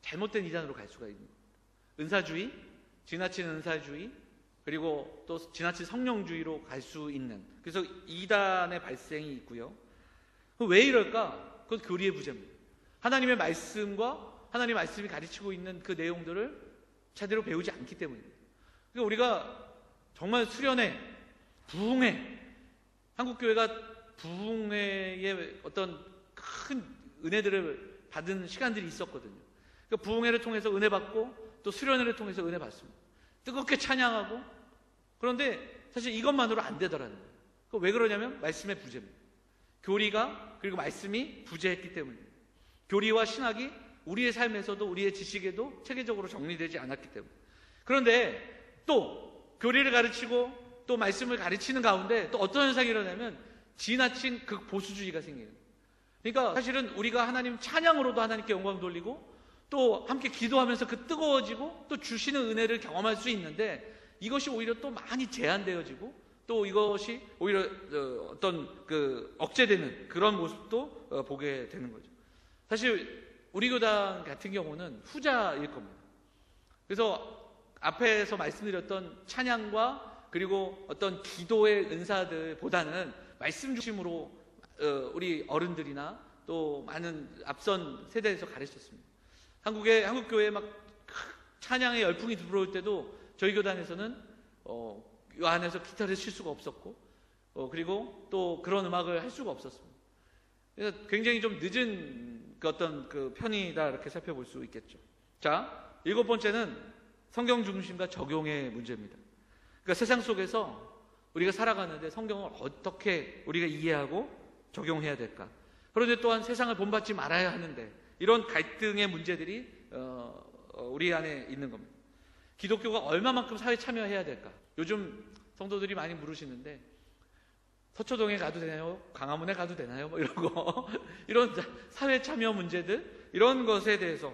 잘못된 이단으로 갈 수가 있는 거예요. 은사주의, 지나친 은사주의, 그리고 또 지나친 성령주의로 갈 수 있는, 그래서 이단의 발생이 있고요. 왜 이럴까? 그건 교리의 부재입니다. 하나님의 말씀과 하나님의 말씀이 가르치고 있는 그 내용들을 제대로 배우지 않기 때문입니다. 그러니까 우리가 정말 수련회, 부흥회, 한국교회가 부흥회의 어떤 큰 은혜들을 받은 시간들이 있었거든요. 그러니까 부흥회를 통해서 은혜 받고 또 수련회를 통해서 은혜 받습니다. 뜨겁게 찬양하고, 그런데 사실 이것만으로 안 되더라는 거예요. 왜 그러냐면 말씀의 부재입니다. 교리가, 그리고 말씀이 부재했기 때문입니다. 교리와 신학이 우리의 삶에서도 우리의 지식에도 체계적으로 정리되지 않았기 때문에. 그런데 또 교리를 가르치고 또 말씀을 가르치는 가운데 또 어떤 현상이 일어나면 지나친 극보수주의가 생기는 거예요. 그러니까 사실은 우리가 하나님 찬양으로도 하나님께 영광 돌리고 또 함께 기도하면서 그 뜨거워지고 또 주시는 은혜를 경험할 수 있는데, 이것이 오히려 또 많이 제한되어지고 또 이것이 오히려 어떤 그 억제되는 그런 모습도 보게 되는 거죠. 사실 우리 교단 같은 경우는 후자일 겁니다. 그래서 앞에서 말씀드렸던 찬양과 그리고 어떤 기도의 은사들보다는 말씀 중심으로 우리 어른들이나 또 많은 앞선 세대에서 가르쳤습니다. 한국 교회에 막 찬양의 열풍이 들어올 때도 저희 교단에서는 이 안에서 기타를 칠 수가 없었고, 그리고 또 그런 음악을 할 수가 없었습니다. 그래서 굉장히 좀 늦은 어떤 그 편이다, 이렇게 살펴볼 수 있겠죠. 자, 7번째는 성경 중심과 적용의 문제입니다. 그러니까 세상 속에서 우리가 살아가는데 성경을 어떻게 우리가 이해하고 적용해야 될까? 그런데 또한 세상을 본받지 말아야 하는데, 이런 갈등의 문제들이 우리 안에 있는 겁니다. 기독교가 얼마만큼 사회 참여해야 될까? 요즘 성도들이 많이 물으시는데, 서초동에 가도 되나요? 광화문에 가도 되나요? 뭐 이런 거 이런 사회 참여 문제들, 이런 것에 대해서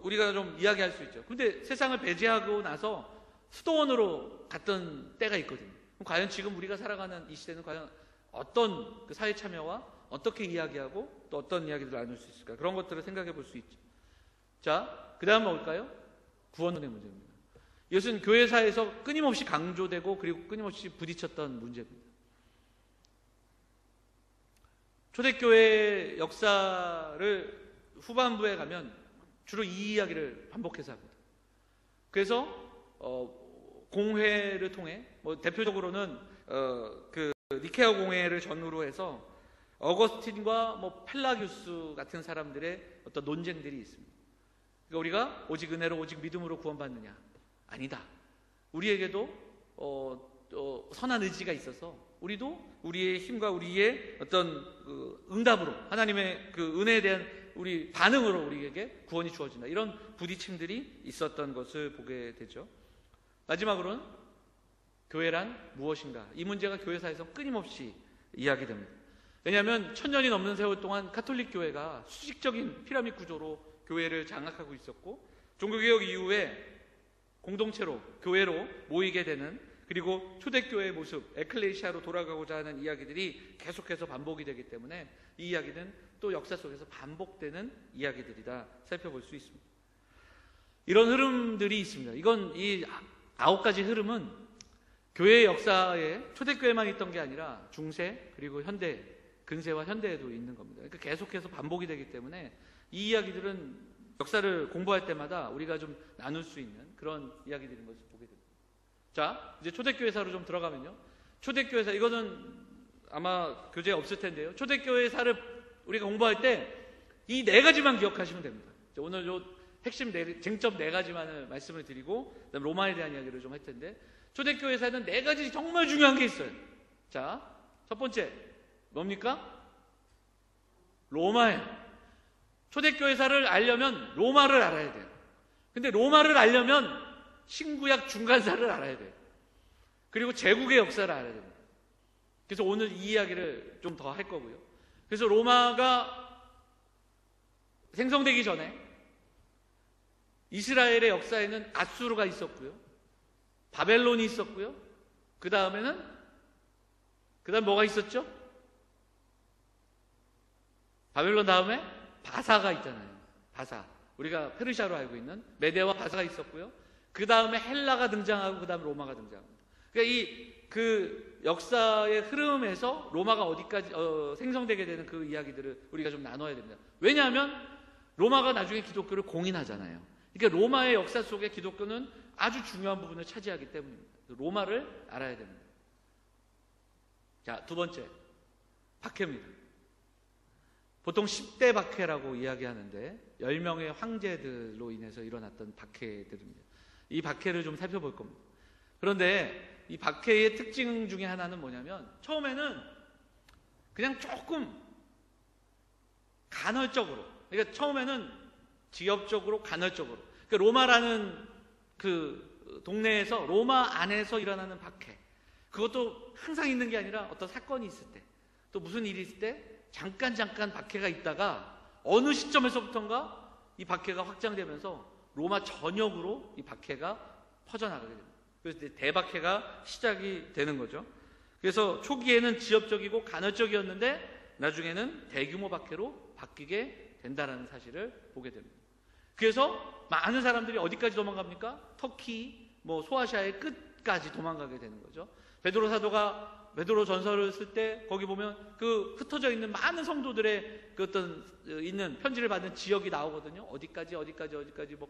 우리가 좀 이야기할 수 있죠. 근데 세상을 배제하고 나서 수도원으로 갔던 때가 있거든요. 그럼 과연 지금 우리가 살아가는 이 시대는 과연 어떤 그 사회 참여와 어떻게 이야기하고 또 어떤 이야기들을 나눌 수 있을까? 그런 것들을 생각해 볼 수 있죠. 자, 그 다음 뭘까요? 구원론의 문제입니다. 이것은 교회사에서 끊임없이 강조되고 그리고 끊임없이 부딪혔던 문제입니다. 초대교회 역사를 후반부에 가면 주로 이 이야기를 반복해서 합니다. 그래서 공회를 통해, 대표적으로는 그 니케아 공회를 전후로 해서 어거스틴과 펠라기우스 같은 사람들의 어떤 논쟁들이 있습니다. 그러니까 우리가 오직 은혜로 오직 믿음으로 구원받느냐? 아니다. 우리에게도 선한 의지가 있어서 우리도 우리의 힘과 우리의 어떤 응답으로, 하나님의 그 은혜에 대한 우리 반응으로 우리에게 구원이 주어진다. 이런 부딪힘들이 있었던 것을 보게 되죠. 마지막으로는 교회란 무엇인가? 이 문제가 교회사에서 끊임없이 이야기됩니다. 왜냐하면 1000년이 넘는 세월 동안 카톨릭 교회가 수직적인 피라미드 구조로 교회를 장악하고 있었고, 종교개혁 이후에 공동체로, 교회로 모이게 되는, 그리고 초대교회의 모습, 에클레시아로 돌아가고자 하는 이야기들이 계속해서 반복이 되기 때문에 이 이야기는 또 역사 속에서 반복되는 이야기들이다 살펴볼 수 있습니다. 이런 흐름들이 있습니다. 이건 이 9가지 흐름은 교회의 역사에 초대교회만 있던 게 아니라 중세, 그리고 현대, 근세와 현대에도 있는 겁니다. 그러니까 계속해서 반복이 되기 때문에 이 이야기들은 역사를 공부할 때마다 우리가 좀 나눌 수 있는 그런 이야기들인 것을 보게 됩니다. 자, 이제 초대교회사로 좀 들어가면요. 초대교회사, 이거는 아마 교재에 없을 텐데요. 초대교회사를 우리가 공부할 때 이 4가지만 기억하시면 됩니다. 오늘 요 핵심 쟁점 4가지만을 말씀을 드리고, 그다음에 로마에 대한 이야기를 좀 할 텐데, 초대교회사는 4가지 정말 중요한 게 있어요. 자, 첫 번째 뭡니까? 로마예요. 초대교회사를 알려면 로마를 알아야 돼요. 근데 로마를 알려면 신구약 중간사를 알아야 돼요. 그리고 제국의 역사를 알아야 됩니다. 그래서 오늘 이 이야기를 좀 더 할 거고요. 그래서 로마가 생성되기 전에 이스라엘의 역사에는 아수르가 있었고요. 바벨론이 있었고요. 그 다음 뭐가 있었죠? 바벨론 다음에 바사가 있잖아요. 바사. 우리가 페르시아로 알고 있는 메데와 바사가 있었고요. 그 다음에 헬라가 등장하고 그 다음에 로마가 등장합니다. 그러니까 그 역사의 흐름에서 로마가 어디까지 생성되게 되는 그 이야기들을 우리가 좀 나눠야 됩니다. 왜냐하면 로마가 나중에 기독교를 공인하잖아요. 그러니까 로마의 역사 속에 기독교는 아주 중요한 부분을 차지하기 때문입니다. 로마를 알아야 됩니다. 자, 두 번째, 박해입니다. 보통 10대 박해라고 이야기하는데 10명의 황제들로 인해서 일어났던 박해들입니다. 이 박해를 좀 살펴볼 겁니다. 그런데 이 박해의 특징 중에 하나는 뭐냐면 처음에는 그냥 조금 간헐적으로, 그러니까 처음에는 지역적으로 간헐적으로, 그러니까 로마라는 그 동네에서 로마 안에서 일어나는 박해, 그것도 항상 있는 게 아니라 어떤 사건이 있을 때, 또 무슨 일이 있을 때 잠깐 박해가 있다가 어느 시점에서부턴가 이 박해가 확장되면서 로마 전역으로 이 박해가 퍼져나가게 됩니다. 그래서 대박해가 시작이 되는 거죠. 그래서 초기에는 지역적이고 간헐적이었는데 나중에는 대규모 박해로 바뀌게 된다는 사실을 보게 됩니다. 그래서 많은 사람들이 어디까지 도망갑니까? 터키, 소아시아의 끝까지 도망가게 되는 거죠. 베드로 사도가 베드로 전서를 쓸 때 거기 보면 그 흩어져 있는 많은 성도들의 그 어떤 있는 편지를 받는 지역이 나오거든요. 어디까지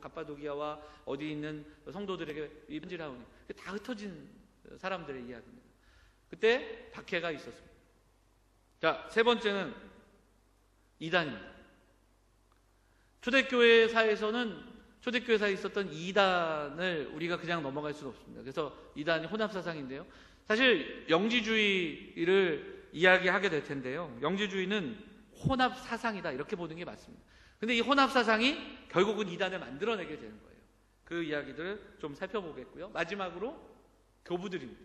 갑바도기아와 어디 있는 성도들에게 이 편지를 하오니 다 흩어진 사람들의 이야기입니다. 그때 박해가 있었습니다. 자, 세 번째는 이단입니다. 초대교회사에 있었던 이단을 우리가 그냥 넘어갈 수는 없습니다. 그래서 이단이 혼합사상인데요. 사실 영지주의를 이야기하게 될 텐데요. 영지주의는 혼합사상이다 이렇게 보는 게 맞습니다. 근데 이 혼합사상이 결국은 이단을 만들어내게 되는 거예요. 그 이야기들을 좀 살펴보겠고요. 마지막으로 교부들입니다.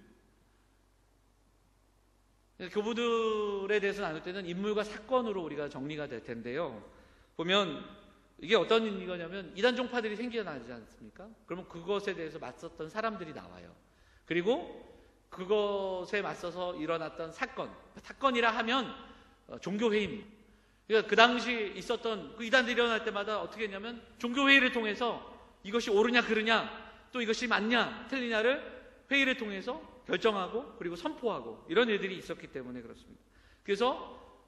교부들에 대해서 나눌 때는 인물과 사건으로 우리가 정리가 될 텐데요. 보면 이게 어떤 이거냐면 이단 종파들이 생겨나지 않습니까? 그러면 그것에 대해서 맞섰던 사람들이 나와요. 그리고 그것에 맞서서 일어났던 사건이라 하면 종교회의입니다. 그러니까 그 당시 있었던 그 이단들이 일어날 때마다 어떻게 했냐면 종교회의를 통해서 이것이 옳으냐 그르냐 또 이것이 맞냐 틀리냐를 회의를 통해서 결정하고 그리고 선포하고 이런 일들이 있었기 때문에 그렇습니다. 그래서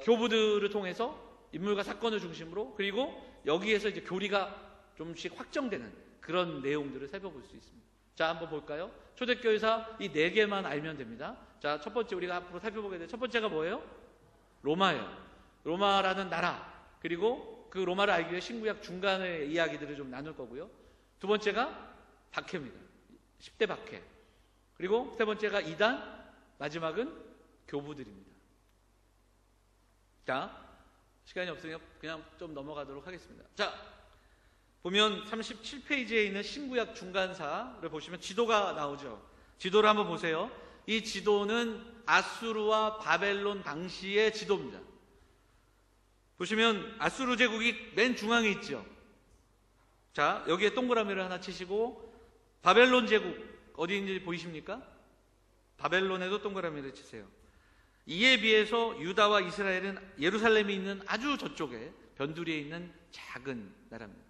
교부들을 통해서 인물과 사건을 중심으로 그리고 여기에서 이제 교리가 좀씩 확정되는 그런 내용들을 살펴볼 수 있습니다. 자, 한번 볼까요? 초대교회사 이 4개만 알면 됩니다. 자, 첫 번째 우리가 앞으로 살펴보게 될 첫 번째가 뭐예요? 로마예요. 로마라는 나라, 그리고 그 로마를 알기 위해 신구약 중간의 이야기들을 좀 나눌 거고요. 두 번째가 박해입니다. 10대 박해. 그리고 세 번째가 이단, 마지막은 교부들입니다. 자, 시간이 없으니까 그냥 좀 넘어가도록 하겠습니다. 자, 보면 37페이지에 있는 신구약 중간사를 보시면 지도가 나오죠. 지도를 한번 보세요. 이 지도는 아수르와 바벨론 당시의 지도입니다. 보시면 아수르 제국이 맨 중앙에 있죠. 자, 여기에 동그라미를 하나 치시고 바벨론 제국 어디 있는지 보이십니까? 바벨론에도 동그라미를 치세요. 이에 비해서 유다와 이스라엘은 예루살렘이 있는 아주 저쪽에 변두리에 있는 작은 나라입니다.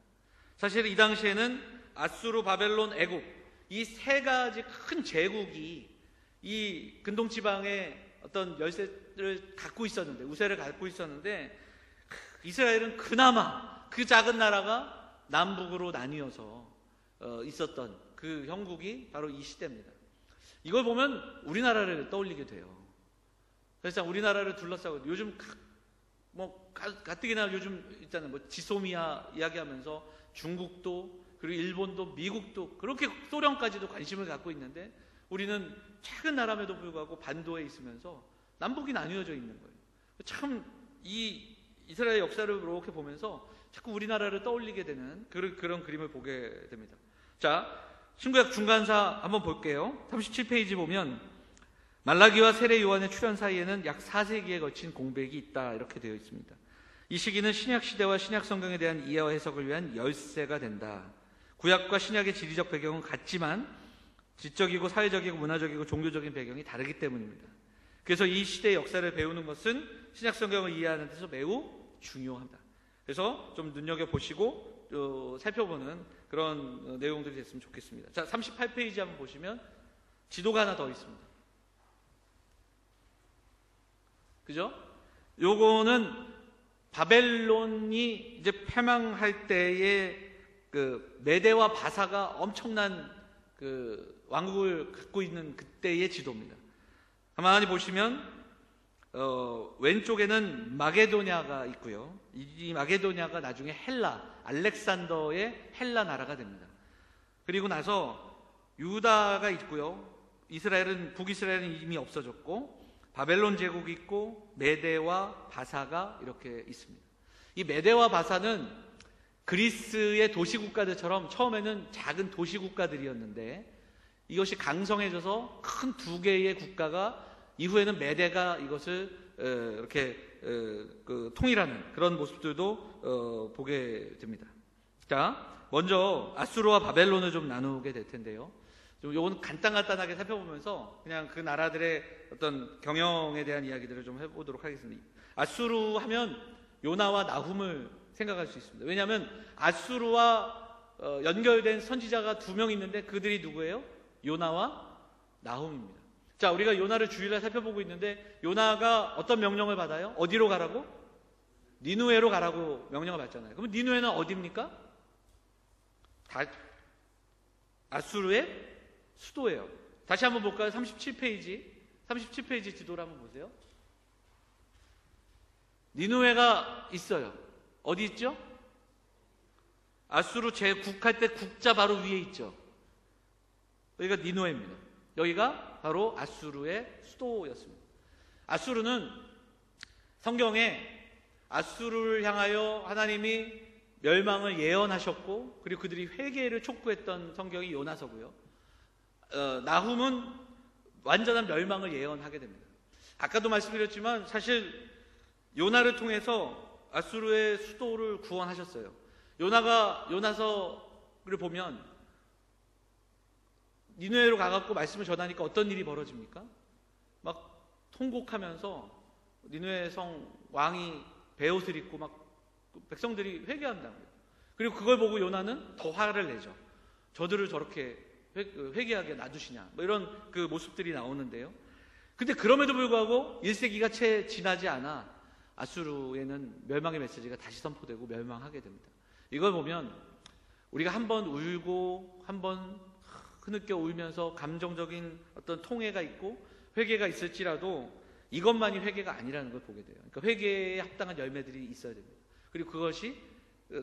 사실 이 당시에는 아수르, 바벨론, 애국 이 세 가지 큰 제국이 이 근동지방의 어떤 열쇠를 갖고 있었는데 우세를 갖고 있었는데 이스라엘은 그나마 그 작은 나라가 남북으로 나뉘어서 있었던 그 형국이 바로 이 시대입니다. 이걸 보면 우리나라를 떠올리게 돼요. 그래서 우리나라를 둘러싸고 요즘 가뜩이나 요즘 있잖아요. 지소미아 이야기하면서 중국도 그리고 일본도 미국도 그렇게 소련까지도 관심을 갖고 있는데 우리는 작은 나라임에도 불구하고 반도에 있으면서 남북이 나뉘어져 있는 거예요. 참 이 이스라엘 역사를 이렇게 보면서 자꾸 우리나라를 떠올리게 되는 그런 그림을 보게 됩니다. 자, 신구약 중간사 한번 볼게요. 37페이지 보면 말라기와 세례 요한의 출현 사이에는 약 4세기에 걸친 공백이 있다 이렇게 되어 있습니다. 이 시기는 신약 시대와 신약 성경에 대한 이해와 해석을 위한 열쇠가 된다. 구약과 신약의 지리적 배경은 같지만 지적이고 사회적이고 문화적이고 종교적인 배경이 다르기 때문입니다. 그래서 이 시대의 역사를 배우는 것은 신약 성경을 이해하는 데서 매우 중요합니다. 그래서 좀 눈여겨보시고 살펴보는 그런 내용들이 됐으면 좋겠습니다. 자, 38페이지 한번 보시면 지도가 하나 더 있습니다. 그죠? 요거는 바벨론이 이제 패망할 때에 그 메대와 바사가 엄청난 그 왕국을 갖고 있는 그때의 지도입니다. 가만히 보시면 왼쪽에는 마게도냐가 있고요. 이 마게도냐가 나중에 알렉산더의 헬라 나라가 됩니다. 그리고 나서 유다가 있고요. 북이스라엘은 이미 없어졌고 바벨론 제국이 있고 메대와 바사가 이렇게 있습니다. 이 메대와 바사는 그리스의 도시국가들처럼 처음에는 작은 도시국가들이었는데 이것이 강성해져서 큰 두 개의 국가가 이후에는 메대가 이것을 이렇게 통일하는 그런 모습들도 보게 됩니다. 자, 먼저 아수르와 바벨론을 좀 나누게 될 텐데요. 요거는 간단하게 살펴보면서 그냥 그 나라들의 어떤 경영에 대한 이야기들을 좀 해보도록 하겠습니다. 아수르 하면 요나와 나훔을 생각할 수 있습니다. 왜냐하면 아수르와 연결된 선지자가 2명 있는데 그들이 누구예요? 요나와 나훔입니다. 자, 우리가 요나를 주일날 살펴보고 있는데 요나가 어떤 명령을 받아요? 어디로 가라고? 니누에로 가라고 명령을 받잖아요. 그럼 니누에는 어디입니까? 아수르의 수도예요. 다시 한번 볼까요? 37페이지 지도를 한번 보세요. 니누에가 있어요. 어디 있죠? 아수르 제국할 때 국자 바로 위에 있죠. 여기가 니누에입니다. 여기가 바로 아수르의 수도였습니다. 아수르는 성경에 아수르를 향하여 하나님이 멸망을 예언하셨고 그리고 그들이 회개를 촉구했던 성경이 요나서고요. 나훔은 완전한 멸망을 예언하게 됩니다. 아까도 말씀드렸지만 사실 요나를 통해서 아수르의 수도를 구원하셨어요. 요나가 요나서를 보면 니느웨로 가갖고 말씀을 전하니까 어떤 일이 벌어집니까? 막 통곡하면서 니느웨 성 왕이 베옷을 입고 막 백성들이 회개한다고요. 그리고 그걸 보고 요나는 더 화를 내죠. 저들을 저렇게 회개하게 놔두시냐 뭐 이런 그 모습들이 나오는데요. 근데 그럼에도 불구하고 1세기가 채 지나지 않아 아수르에는 멸망의 메시지가 다시 선포되고 멸망하게 됩니다. 이걸 보면 우리가 한번 울고 한번 흐느껴 울면서 감정적인 어떤 통해가 있고 회개가 있을지라도 이것만이 회개가 아니라는 걸 보게 돼요. 그러니까 회개에 합당한 열매들이 있어야 됩니다. 그리고 그것이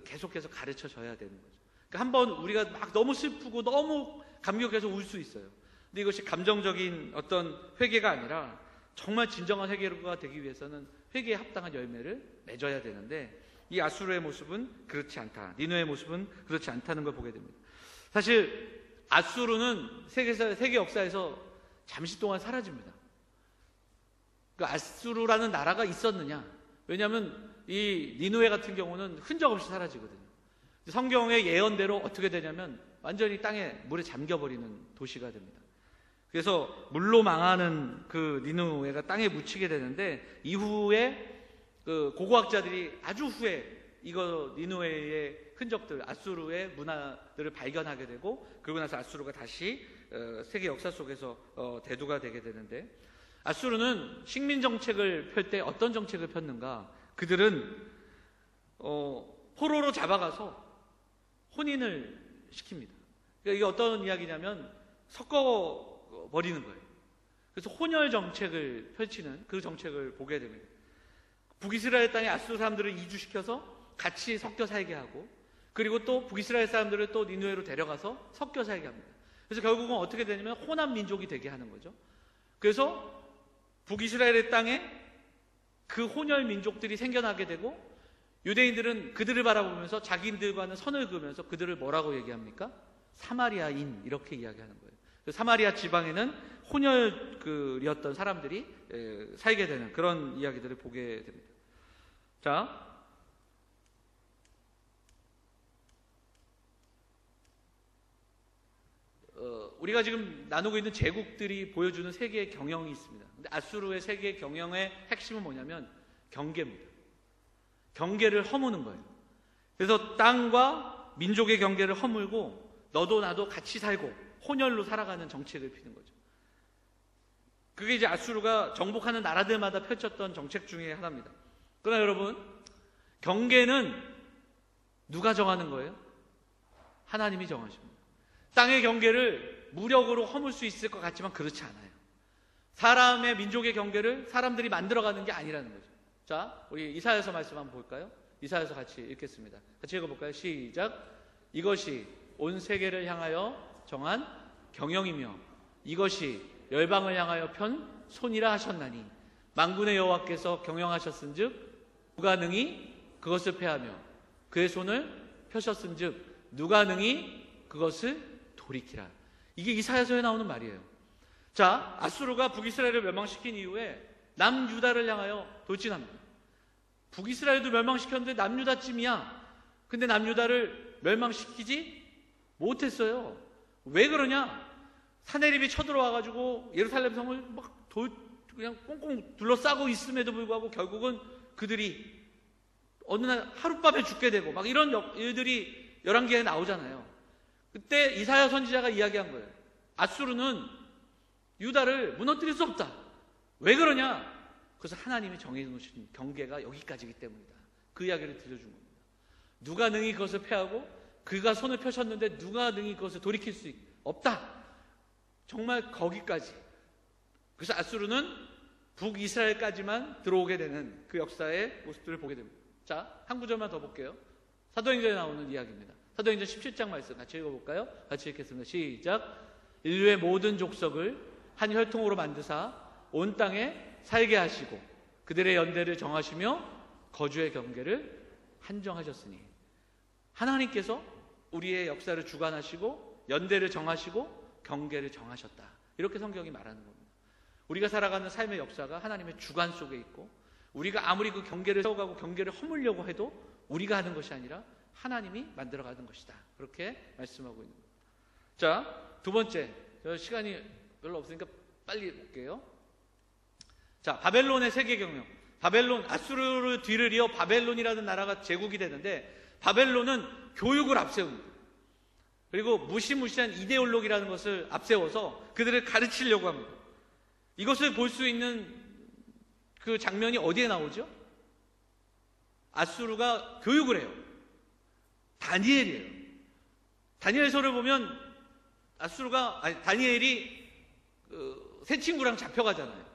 계속해서 가르쳐져야 되는 거죠. 그러니까 한번 우리가 막 너무 슬프고 너무 감격해서 울 수 있어요. 근데 이것이 감정적인 어떤 회개가 아니라 정말 진정한 회개가 되기 위해서는 회개에 합당한 열매를 맺어야 되는데 이 아수르의 모습은 그렇지 않다. 니느웨의 모습은 그렇지 않다는 걸 보게 됩니다. 사실 아수르는 세계 역사에서 잠시 동안 사라집니다. 그 아수르라는 나라가 있었느냐? 왜냐하면 이 니느웨 같은 경우는 흔적 없이 사라지거든요. 성경의 예언대로 어떻게 되냐면 완전히 물에 잠겨버리는 도시가 됩니다. 그래서 물로 망하는 그 니느웨가 땅에 묻히게 되는데 이후에 그 고고학자들이 아주 후에 이거 니느웨의 흔적들, 아수르의 문화들을 발견하게 되고 그러고 나서 아수르가 다시 세계 역사 속에서 대두가 되게 되는데 아수르는 식민 정책을 펼 때 어떤 정책을 폈는가? 그들은 포로로 잡아가서 혼인을 시킵니다. 그러니까 이게 어떤 이야기냐면 섞어 버리는 거예요. 그래서 혼혈 정책을 펼치는 그 정책을 보게 됩니다. 북이스라엘 땅에 아수르 사람들을 이주시켜서 같이 섞여 살게 하고 그리고 또 북이스라엘 사람들을 또 니느웨로 데려가서 섞여 살게 합니다. 그래서 결국은 어떻게 되냐면 혼합 민족이 되게 하는 거죠. 그래서 북이스라엘의 땅에 그 혼혈 민족들이 생겨나게 되고 유대인들은 그들을 바라보면서 자기들과는 선을 그으면서 그들을 뭐라고 얘기합니까? 사마리아인, 이렇게 이야기하는 거예요. 사마리아 지방에는 혼혈이었던 사람들이 살게 되는 그런 이야기들을 보게 됩니다. 자, 우리가 지금 나누고 있는 제국들이 보여주는 세계의 경영이 있습니다. 근데 아수르의 세계 경영의 핵심은 뭐냐면 경계입니다. 경계를 허무는 거예요. 그래서 땅과 민족의 경계를 허물고 너도 나도 같이 살고 혼혈로 살아가는 정책을 피는 거죠. 그게 이제 아수르가 정복하는 나라들마다 펼쳤던 정책 중에 하나입니다. 그러나 여러분, 경계는 누가 정하는 거예요? 하나님이 정하십니다. 땅의 경계를 무력으로 허물 수 있을 것 같지만 그렇지 않아요. 사람의 민족의 경계를 사람들이 만들어가는 게 아니라는 거죠. 자, 우리 이사야서 말씀 한번 볼까요? 이사야서 같이 읽겠습니다. 같이 읽어볼까요? 시작. 이것이 온 세계를 향하여 정한 경영이며 이것이 열방을 향하여 편 손이라 하셨나니 만군의 여호와께서 경영하셨은즉 누가 능히 그것을 패하며 그의 손을 펴셨은즉 누가 능히 그것을 돌이키라. 이게 이사야서에 나오는 말이에요. 자, 아수르가 북이스라엘을 멸망시킨 이후에 남유다를 향하여 돌진합니다. 북이스라엘도 멸망시켰는데 남유다쯤이야. 근데 남유다를 멸망시키지 못했어요. 왜 그러냐? 사내립이 쳐들어와가지고 예루살렘 성을 막 그냥 꽁꽁 둘러싸고 있음에도 불구하고 결국은 그들이 어느 날 하룻밤에 죽게 되고 막 이런 일들이 열왕기에 나오잖아요. 그때 이사야 선지자가 이야기한 거예요. 아수르는 유다를 무너뜨릴 수 없다. 왜 그러냐? 그래서 하나님이 정해놓으신 경계가 여기까지이기 때문이다. 그 이야기를 들려준 겁니다. 누가 능히 그것을 패하고 그가 손을 펴셨는데 누가 능히 그것을 돌이킬 수 없다. 정말 거기까지. 그래서 아수르는 북이스라엘까지만 들어오게 되는 그 역사의 모습들을 보게 됩니다. 자, 한 구절만 더 볼게요. 사도행전에 나오는 이야기입니다. 사도행전 17장 말씀 같이 읽어볼까요? 같이 읽겠습니다. 시작. 인류의 모든 족속을 한 혈통으로 만드사 온 땅에 살게 하시고 그들의 연대를 정하시며 거주의 경계를 한정하셨으니 하나님께서 우리의 역사를 주관하시고 연대를 정하시고 경계를 정하셨다. 이렇게 성경이 말하는 겁니다. 우리가 살아가는 삶의 역사가 하나님의 주관 속에 있고 우리가 아무리 그 경계를 세워가고 경계를 허물려고 해도 우리가 하는 것이 아니라 하나님이 만들어가는 것이다. 그렇게 말씀하고 있는 겁니다. 자, 두 번째, 시간이 별로 없으니까 빨리 볼게요. 자, 바벨론의 세계 경영. 바벨론, 아수르를 뒤를 이어 바벨론이라는 나라가 제국이 되는데 바벨론은 교육을 앞세웁니다. 그리고 무시무시한 이데올로기라는 것을 앞세워서 그들을 가르치려고 합니다. 이것을 볼 수 있는 그 장면이 어디에 나오죠? 아수르가 교육을 해요. 다니엘이에요. 다니엘서를 보면 다니엘이 새 친구랑 잡혀가잖아요.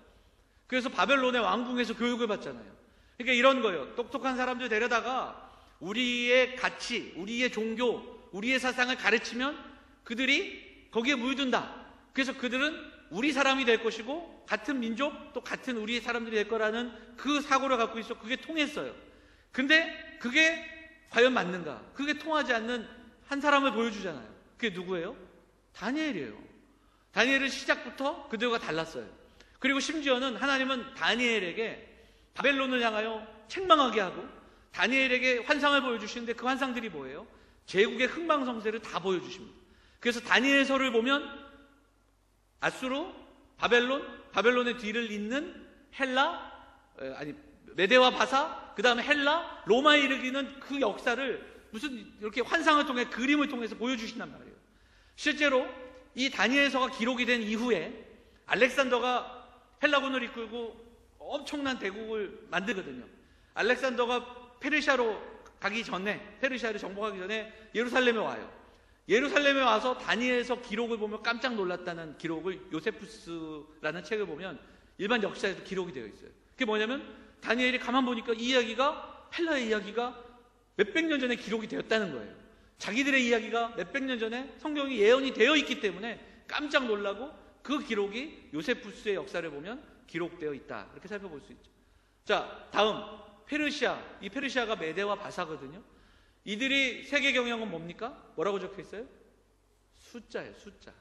그래서 바벨론의 왕궁에서 교육을 받잖아요. 그러니까 이런 거예요. 똑똑한 사람들 데려다가 우리의 가치, 우리의 종교, 우리의 사상을 가르치면 그들이 거기에 물든다. 그래서 그들은 우리 사람이 될 것이고 같은 민족 또 같은 우리 사람들이 될 거라는 그 사고를 갖고 있어. 그게 통했어요. 근데 그게 과연 맞는가? 그게 통하지 않는 한 사람을 보여주잖아요. 그게 누구예요? 다니엘이에요. 다니엘은 시작부터 그들과 달랐어요. 그리고 심지어는 하나님은 다니엘에게 바벨론을 향하여 책망하게 하고 다니엘에게 환상을 보여주시는데 그 환상들이 뭐예요? 제국의 흥망성쇠를 다 보여주십니다. 그래서 다니엘서를 보면 아수르, 바벨론의 뒤를 잇는 메대와 바사, 그 다음에 헬라, 로마에 이르기는 그 역사를 무슨 이렇게 환상을 통해 그림을 통해서 보여주신단 말이에요. 실제로 이 다니엘서가 기록이 된 이후에 알렉산더가 헬라군을 이끌고 엄청난 대국을 만들거든요. 알렉산더가 페르시아를 정복하기 전에 예루살렘에 와요. 예루살렘에 와서 다니엘서 기록을 보면 깜짝 놀랐다는 기록을 요세푸스라는 책을 보면 일반 역사에도 기록이 되어 있어요. 그게 뭐냐면 다니엘이 가만 보니까 이 이야기가 헬라의 이야기가 몇백 년 전에 기록이 되었다는 거예요. 자기들의 이야기가 몇백 년 전에 성경이 예언이 되어 있기 때문에 깜짝 놀라고 그 기록이 요세푸스의 역사를 보면 기록되어 있다. 이렇게 살펴볼 수 있죠. 자, 다음 페르시아, 이 페르시아가 메대와 바사거든요. 이들이 세계 경영은 뭡니까? 뭐라고 적혀 있어요? 숫자예요, 숫자.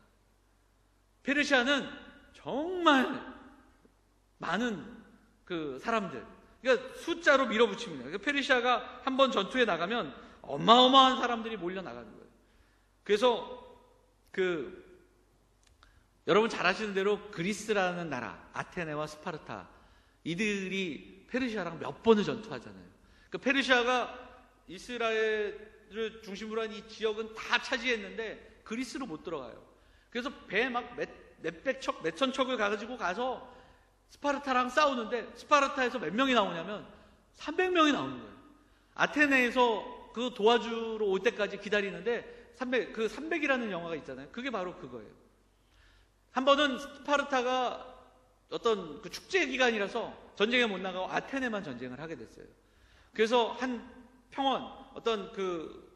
페르시아는 정말 많은 그 사람들, 그러니까 숫자로 밀어붙입니다. 그러니까 페르시아가 한번 전투에 나가면 어마어마한 사람들이 몰려 나가는 거예요. 그래서 여러분 잘 아시는 대로 그리스라는 나라, 아테네와 스파르타, 이들이 페르시아랑 몇 번을 전투하잖아요. 그러니까 페르시아가 이스라엘을 중심으로 한 이 지역은 다 차지했는데 그리스로 못 들어가요. 그래서 배 막 몇백 척, 몇천 척을 가지고 가서 스파르타랑 싸우는데 스파르타에서 몇 명이 나오냐면 300명이 나오는 거예요. 아테네에서 그 도와주러 올 때까지 기다리는데 300이라는 영화가 있잖아요. 그게 바로 그거예요. 한 번은 스파르타가 어떤 그 축제 기간이라서 전쟁에 못 나가고 아테네만 전쟁을 하게 됐어요. 그래서 한 평원, 어떤 그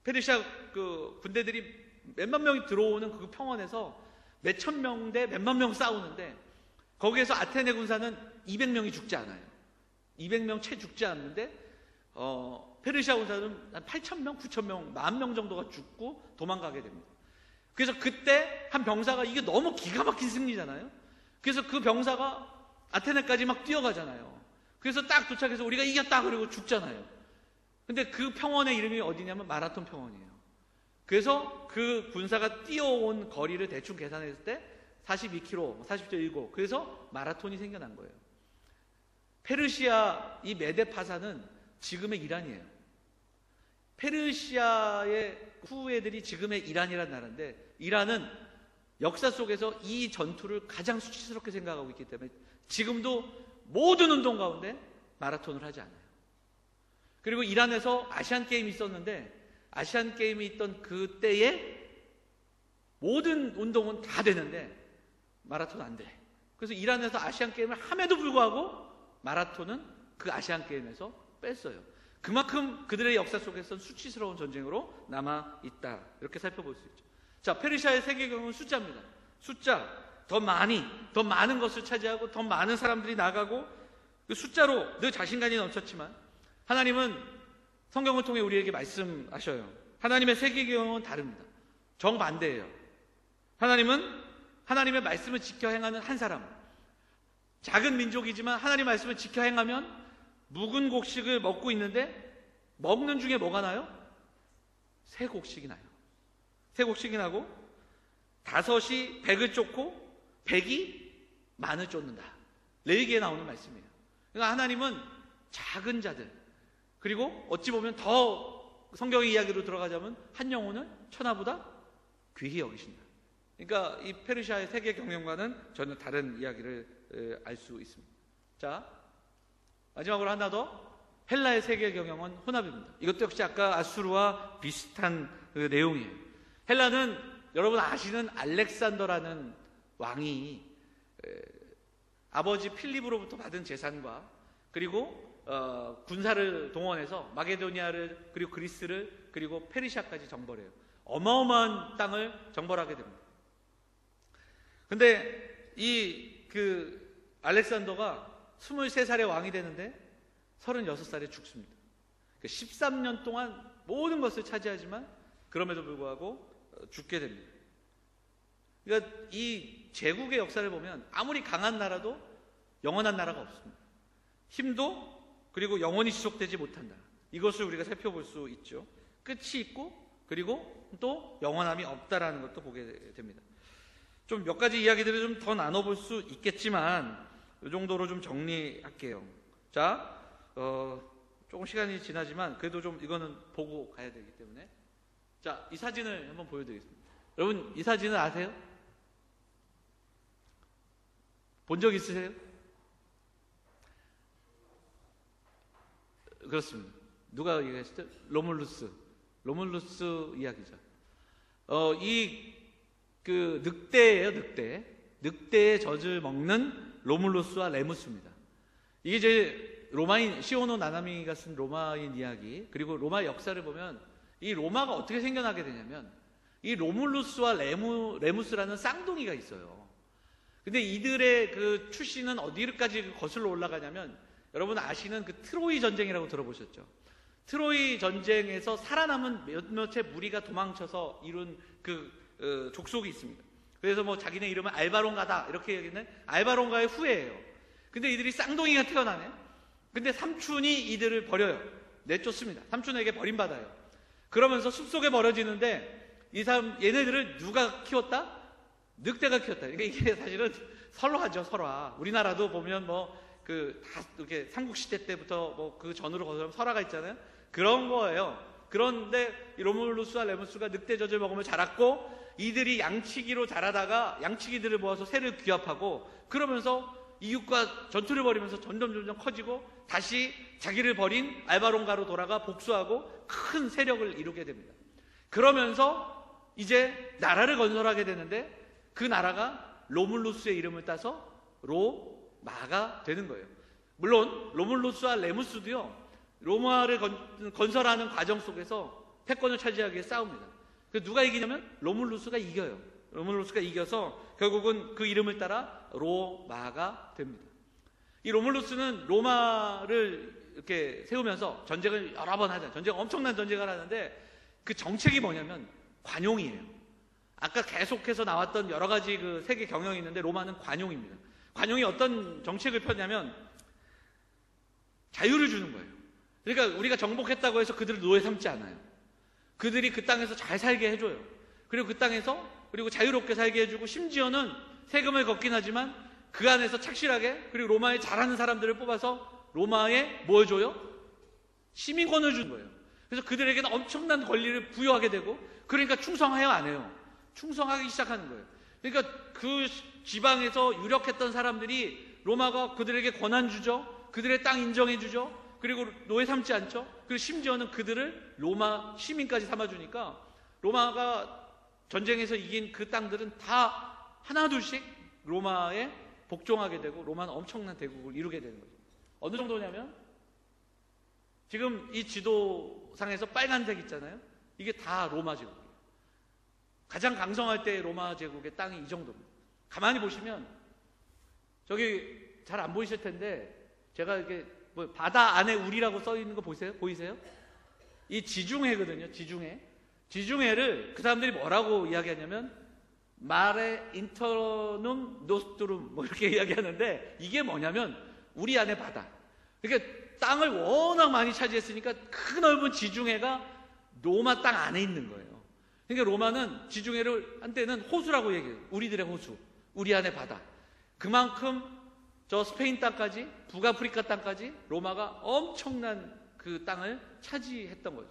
페르시아 그 군대들이 몇만 명이 들어오는 그 평원에서 몇천 명 대 몇만 명 싸우는데 거기에서 아테네 군사는 200명이 죽지 않아요. 200명 채 죽지 않는데 페르시아 군사는 한 8,000명, 9,000명, 10,000명 정도가 죽고 도망가게 됩니다. 그래서 그때 한 병사가, 이게 너무 기가 막힌 승리잖아요. 그래서 그 병사가 아테네까지 막 뛰어가잖아요. 그래서 딱 도착해서 우리가 이겼다 그러고 죽잖아요. 근데 그 평원의 이름이 어디냐면 마라톤 평원이에요. 그래서 그 군사가 뛰어온 거리를 대충 계산했을 때 42km, 40.19, 그래서 마라톤이 생겨난 거예요. 페르시아 이 메데파사는 지금의 이란이에요. 페르시아의 후예들이 지금의 이란이라는 나라인데, 이란은 역사 속에서 이 전투를 가장 수치스럽게 생각하고 있기 때문에 지금도 모든 운동 가운데 마라톤을 하지 않아요. 그리고 이란에서 아시안 게임이 있었는데 아시안 게임이 있던 그때에 모든 운동은 다 되는데 마라톤 안 돼. 그래서 이란에서 아시안 게임을 함에도 불구하고 마라톤은 그 아시안 게임에서 뺐어요. 그만큼 그들의 역사 속에서는 수치스러운 전쟁으로 남아있다. 이렇게 살펴볼 수 있죠. 자, 페르시아의 세계경은 숫자입니다. 숫자. 더 많은 것을 차지하고 더 많은 사람들이 나가고 그 숫자로 늘 자신감이 넘쳤지만 하나님은 성경을 통해 우리에게 말씀하셔요. 하나님의 세계경은 다릅니다. 정반대예요. 하나님은 하나님의 말씀을 지켜 행하는 한 사람, 작은 민족이지만 하나님의 말씀을 지켜 행하면 묵은 곡식을 먹고 있는데 먹는 중에 뭐가 나요? 새 곡식이 나요. 새 곡식이 나고 5이 100을 쫓고 100이 만을 쫓는다. 레위기에 나오는 말씀이에요. 그러니까 하나님은 작은 자들, 그리고 어찌 보면 더 성경의 이야기로 들어가자면 한 영혼을 천하보다 귀히 여기신다. 그러니까 이 페르시아의 세계 경영과는 전혀 다른 이야기를 알 수 있습니다. 자, 마지막으로 하나 더. 헬라의 세계 경영은 혼합입니다. 이것도 역시 아까 아수르와 비슷한 그 내용이에요. 헬라는 여러분 아시는 알렉산더라는 왕이 아버지 필립으로부터 받은 재산과 그리고 군사를 동원해서 마게도니아를, 그리고 그리스를, 그리고 페르시아까지 정벌해요. 어마어마한 땅을 정벌하게 됩니다. 근데 알렉산더가 23살에 왕이 되는데 36살에 죽습니다. 13년 동안 모든 것을 차지하지만 그럼에도 불구하고 죽게 됩니다. 그러니까 이 제국의 역사를 보면 아무리 강한 나라도 영원한 나라가 없습니다. 힘도 그리고 영원히 지속되지 못한다. 이것을 우리가 살펴볼 수 있죠. 끝이 있고 그리고 또 영원함이 없다라는 것도 보게 됩니다. 좀 몇 가지 이야기들을 좀 더 나눠볼 수 있겠지만 이 정도로 좀 정리할게요. 자, 조금 시간이 지나지만 그래도 좀 이거는 보고 가야 되기 때문에, 자, 이 사진을 한번 보여드리겠습니다. 여러분 이 사진을 아세요? 본 적 있으세요? 그렇습니다. 누가 얘기했을 때? 로물루스 이야기죠. 늑대예요, 늑대. 늑대의 젖을 먹는 로물루스와 레무스입니다. 이게 이제 시오노 나나미가 쓴 로마인 이야기, 그리고 로마 역사를 보면 이 로마가 어떻게 생겨나게 되냐면 이 로물루스와 레무스라는 쌍둥이가 있어요. 근데 이들의 그 출신은 어디까지 거슬러 올라가냐면 여러분 아시는 그 트로이 전쟁이라고 들어보셨죠? 트로이 전쟁에서 살아남은 몇몇의 무리가 도망쳐서 이룬 그 족속이 있습니다. 그래서 뭐 자기네 이름은 알바론가다 이렇게 얘기하는 알바론가의 후예예요. 근데 이들이 쌍둥이가 태어나네. 근데 삼촌이 이들을 버려요. 내쫓습니다. 삼촌에게 버림받아요. 그러면서 숲속에 버려지는데 이 사람 얘네들을 누가 키웠다? 늑대가 키웠다. 그러니까 이게 사실은 설화죠, 설화. 우리나라도 보면 뭐 다 이렇게 삼국시대 때부터 뭐 그 전으로 거슬러 설화가 있잖아요. 그런 거예요. 그런데 이 로물루스와 레무스가 늑대 젖을 먹으며 자랐고 이들이 양치기로 자라다가 양치기들을 모아서 새를 귀합하고 그러면서 이웃과 전투를 벌이면서 점점 커지고 다시 자기를 버린 알바론가로 돌아가 복수하고 큰 세력을 이루게 됩니다. 그러면서 이제 나라를 건설하게 되는데 그 나라가 로물루스의 이름을 따서 로마가 되는 거예요. 물론 로물루스와 레무스도요, 로마를 건설하는 과정 속에서 패권을 차지하기 위해 싸웁니다. 그래서 누가 이기냐면 로물루스가 이겨요. 로물루스가 이겨서 결국은 그 이름을 따라 로마가 됩니다. 이 로물루스는 로마를 이렇게 세우면서 전쟁을 여러 번 하잖아요. 엄청난 전쟁을 하는데 그 정책이 뭐냐면 관용이에요. 아까 계속해서 나왔던 여러 가지 그 세계 경영이 있는데 로마는 관용입니다. 관용이 어떤 정책을 폈냐면 자유를 주는 거예요. 그러니까 우리가 정복했다고 해서 그들을 노예 삼지 않아요. 그들이 그 땅에서 잘 살게 해줘요. 그리고 그 땅에서 그리고 자유롭게 살게 해주고 심지어는 세금을 걷긴 하지만 그 안에서 착실하게 그리고 로마에 잘하는 사람들을 뽑아서 로마에 뭘 줘요? 시민권을 주는 거예요. 그래서 그들에게는 엄청난 권리를 부여하게 되고 그러니까 충성해요, 안 해요? 충성하기 시작하는 거예요. 그러니까 그 지방에서 유력했던 사람들이 로마가 그들에게 권한 주죠. 그들의 땅 인정해 주죠. 그리고 노예 삼지 않죠. 그리고 심지어는 그들을 로마 시민까지 삼아주니까 로마가 전쟁에서 이긴 그 땅들은 다 하나둘씩 로마에 복종하게 되고 로마는 엄청난 대국을 이루게 되는 거죠. 어느 정도냐면 지금 이 지도상에서 빨간색 있잖아요. 이게 다 로마 제국이에요. 가장 강성할 때 로마 제국의 땅이 이 정도입니다. 가만히 보시면 저기 잘 안 보이실 텐데 제가 이렇게 뭐 바다 안에 우리라고 써 있는 거 보이세요? 이 지중해거든요. 지중해를 그 사람들이 뭐라고 이야기하냐면 마레 인터눔 노스트룸 뭐 이렇게 이야기하는데 이게 뭐냐면 우리 안에 바다. 그러니까 땅을 워낙 많이 차지했으니까 그 넓은 지중해가 로마 땅 안에 있는 거예요. 그러니까 로마는 지중해를 한때는 호수라고 얘기해요. 우리들의 호수, 우리 안에 바다. 그만큼 저 스페인 땅까지, 북아프리카 땅까지 로마가 엄청난 그 땅을 차지했던 거죠.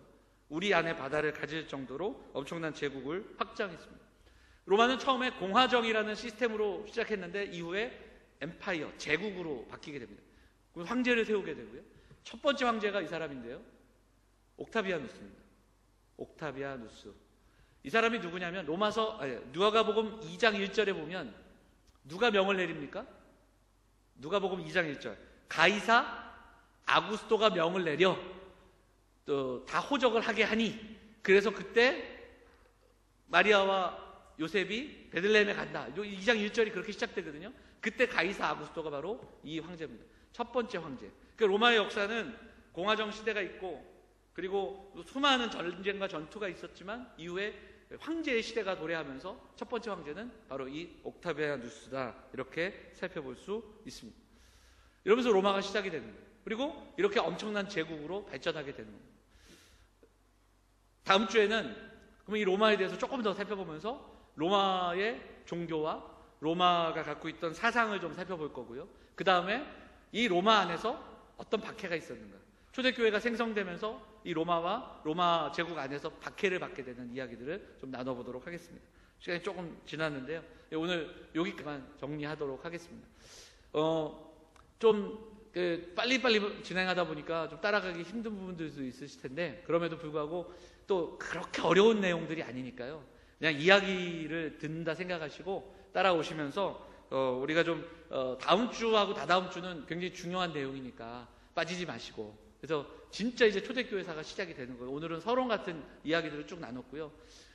우리 안에 바다를 가질 정도로 엄청난 제국을 확장했습니다. 로마는 처음에 공화정이라는 시스템으로 시작했는데 이후에 엠파이어, 제국으로 바뀌게 됩니다. 황제를 세우게 되고요. 첫 번째 황제가 이 사람인데요. 옥타비아누스입니다. 옥타비아누스. 이 사람이 누구냐면 누가복음 2장 1절에 보면 누가 명을 내립니까? 누가복음 2장 1절. 가이사 아구스토가 명을 내려 또 다 호적을 하게 하니 그래서 그때 마리아와 요셉이 베들레헴에 간다. 2장 1절이 그렇게 시작되거든요. 그때 가이사 아구스토가 바로 이 황제입니다. 첫 번째 황제. 그러니까 로마의 역사는 공화정 시대가 있고 그리고 수많은 전쟁과 전투가 있었지만 이후에 황제의 시대가 도래하면서 첫 번째 황제는 바로 이 옥타비아누스다. 이렇게 살펴볼 수 있습니다. 이러면서 로마가 시작이 되는 거예요. 그리고 이렇게 엄청난 제국으로 발전하게 되는 겁니다. 다음 주에는 그럼 이 로마에 대해서 조금 더 살펴보면서 로마의 종교와 로마가 갖고 있던 사상을 좀 살펴볼 거고요. 그 다음에 이 로마 안에서 어떤 박해가 있었는가. 초대교회가 생성되면서 이 로마와 로마 제국 안에서 박해를 받게 되는 이야기들을 좀 나눠보도록 하겠습니다. 시간이 조금 지났는데요. 오늘 여기까지만 정리하도록 하겠습니다. 좀 빨리빨리 진행하다 보니까 좀 따라가기 힘든 부분들도 있으실 텐데 그럼에도 불구하고 또 그렇게 어려운 내용들이 아니니까요. 그냥 이야기를 듣는다 생각하시고 따라오시면서 우리가 좀 다음 주하고 다다음 주는 굉장히 중요한 내용이니까 빠지지 마시고 그래서 진짜 이제 초대교회사가 시작이 되는 거예요. 오늘은 서론 같은 이야기들을 쭉 나눴고요.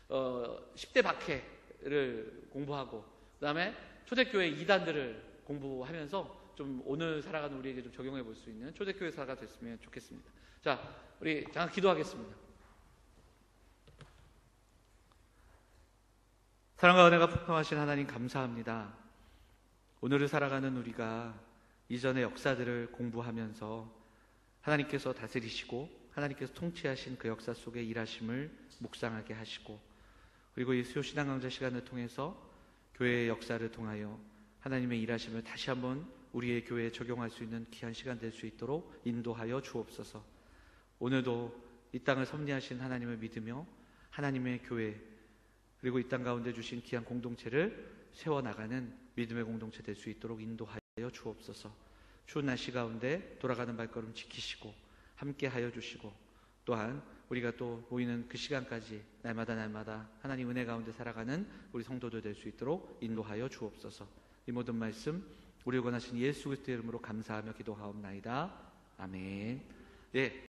10대 박해를 공부하고 그 다음에 초대교회 이단들을 공부하면서 좀 오늘 살아가는 우리에게 좀 적용해 볼 수 있는 초대교회사가 됐으면 좋겠습니다. 자, 우리 잠깐 기도하겠습니다. 사랑과 은혜가 풍성하신 하나님 감사합니다. 오늘을 살아가는 우리가 이전의 역사들을 공부하면서 하나님께서 다스리시고 하나님께서 통치하신 그 역사 속에 일하심을 묵상하게 하시고, 그리고 이 수요 신앙 강좌 시간을 통해서 교회의 역사를 통하여 하나님의 일하심을 다시 한번 우리의 교회에 적용할 수 있는 귀한 시간 될 수 있도록 인도하여 주옵소서. 오늘도 이 땅을 섭리하신 하나님을 믿으며 하나님의 교회, 그리고 이 땅 가운데 주신 귀한 공동체를 세워나가는 믿음의 공동체 될 수 있도록 인도하여 주옵소서. 추운 날씨 가운데 돌아가는 발걸음 지키시고 함께하여 주시고, 또한 우리가 또 모이는 그 시간까지 날마다 하나님 은혜 가운데 살아가는 우리 성도들 될 수 있도록 인도하여 주옵소서. 이 모든 말씀 우리를 권하신 예수 그리스도의 이름으로 감사하며 기도하옵나이다. 아멘. 예.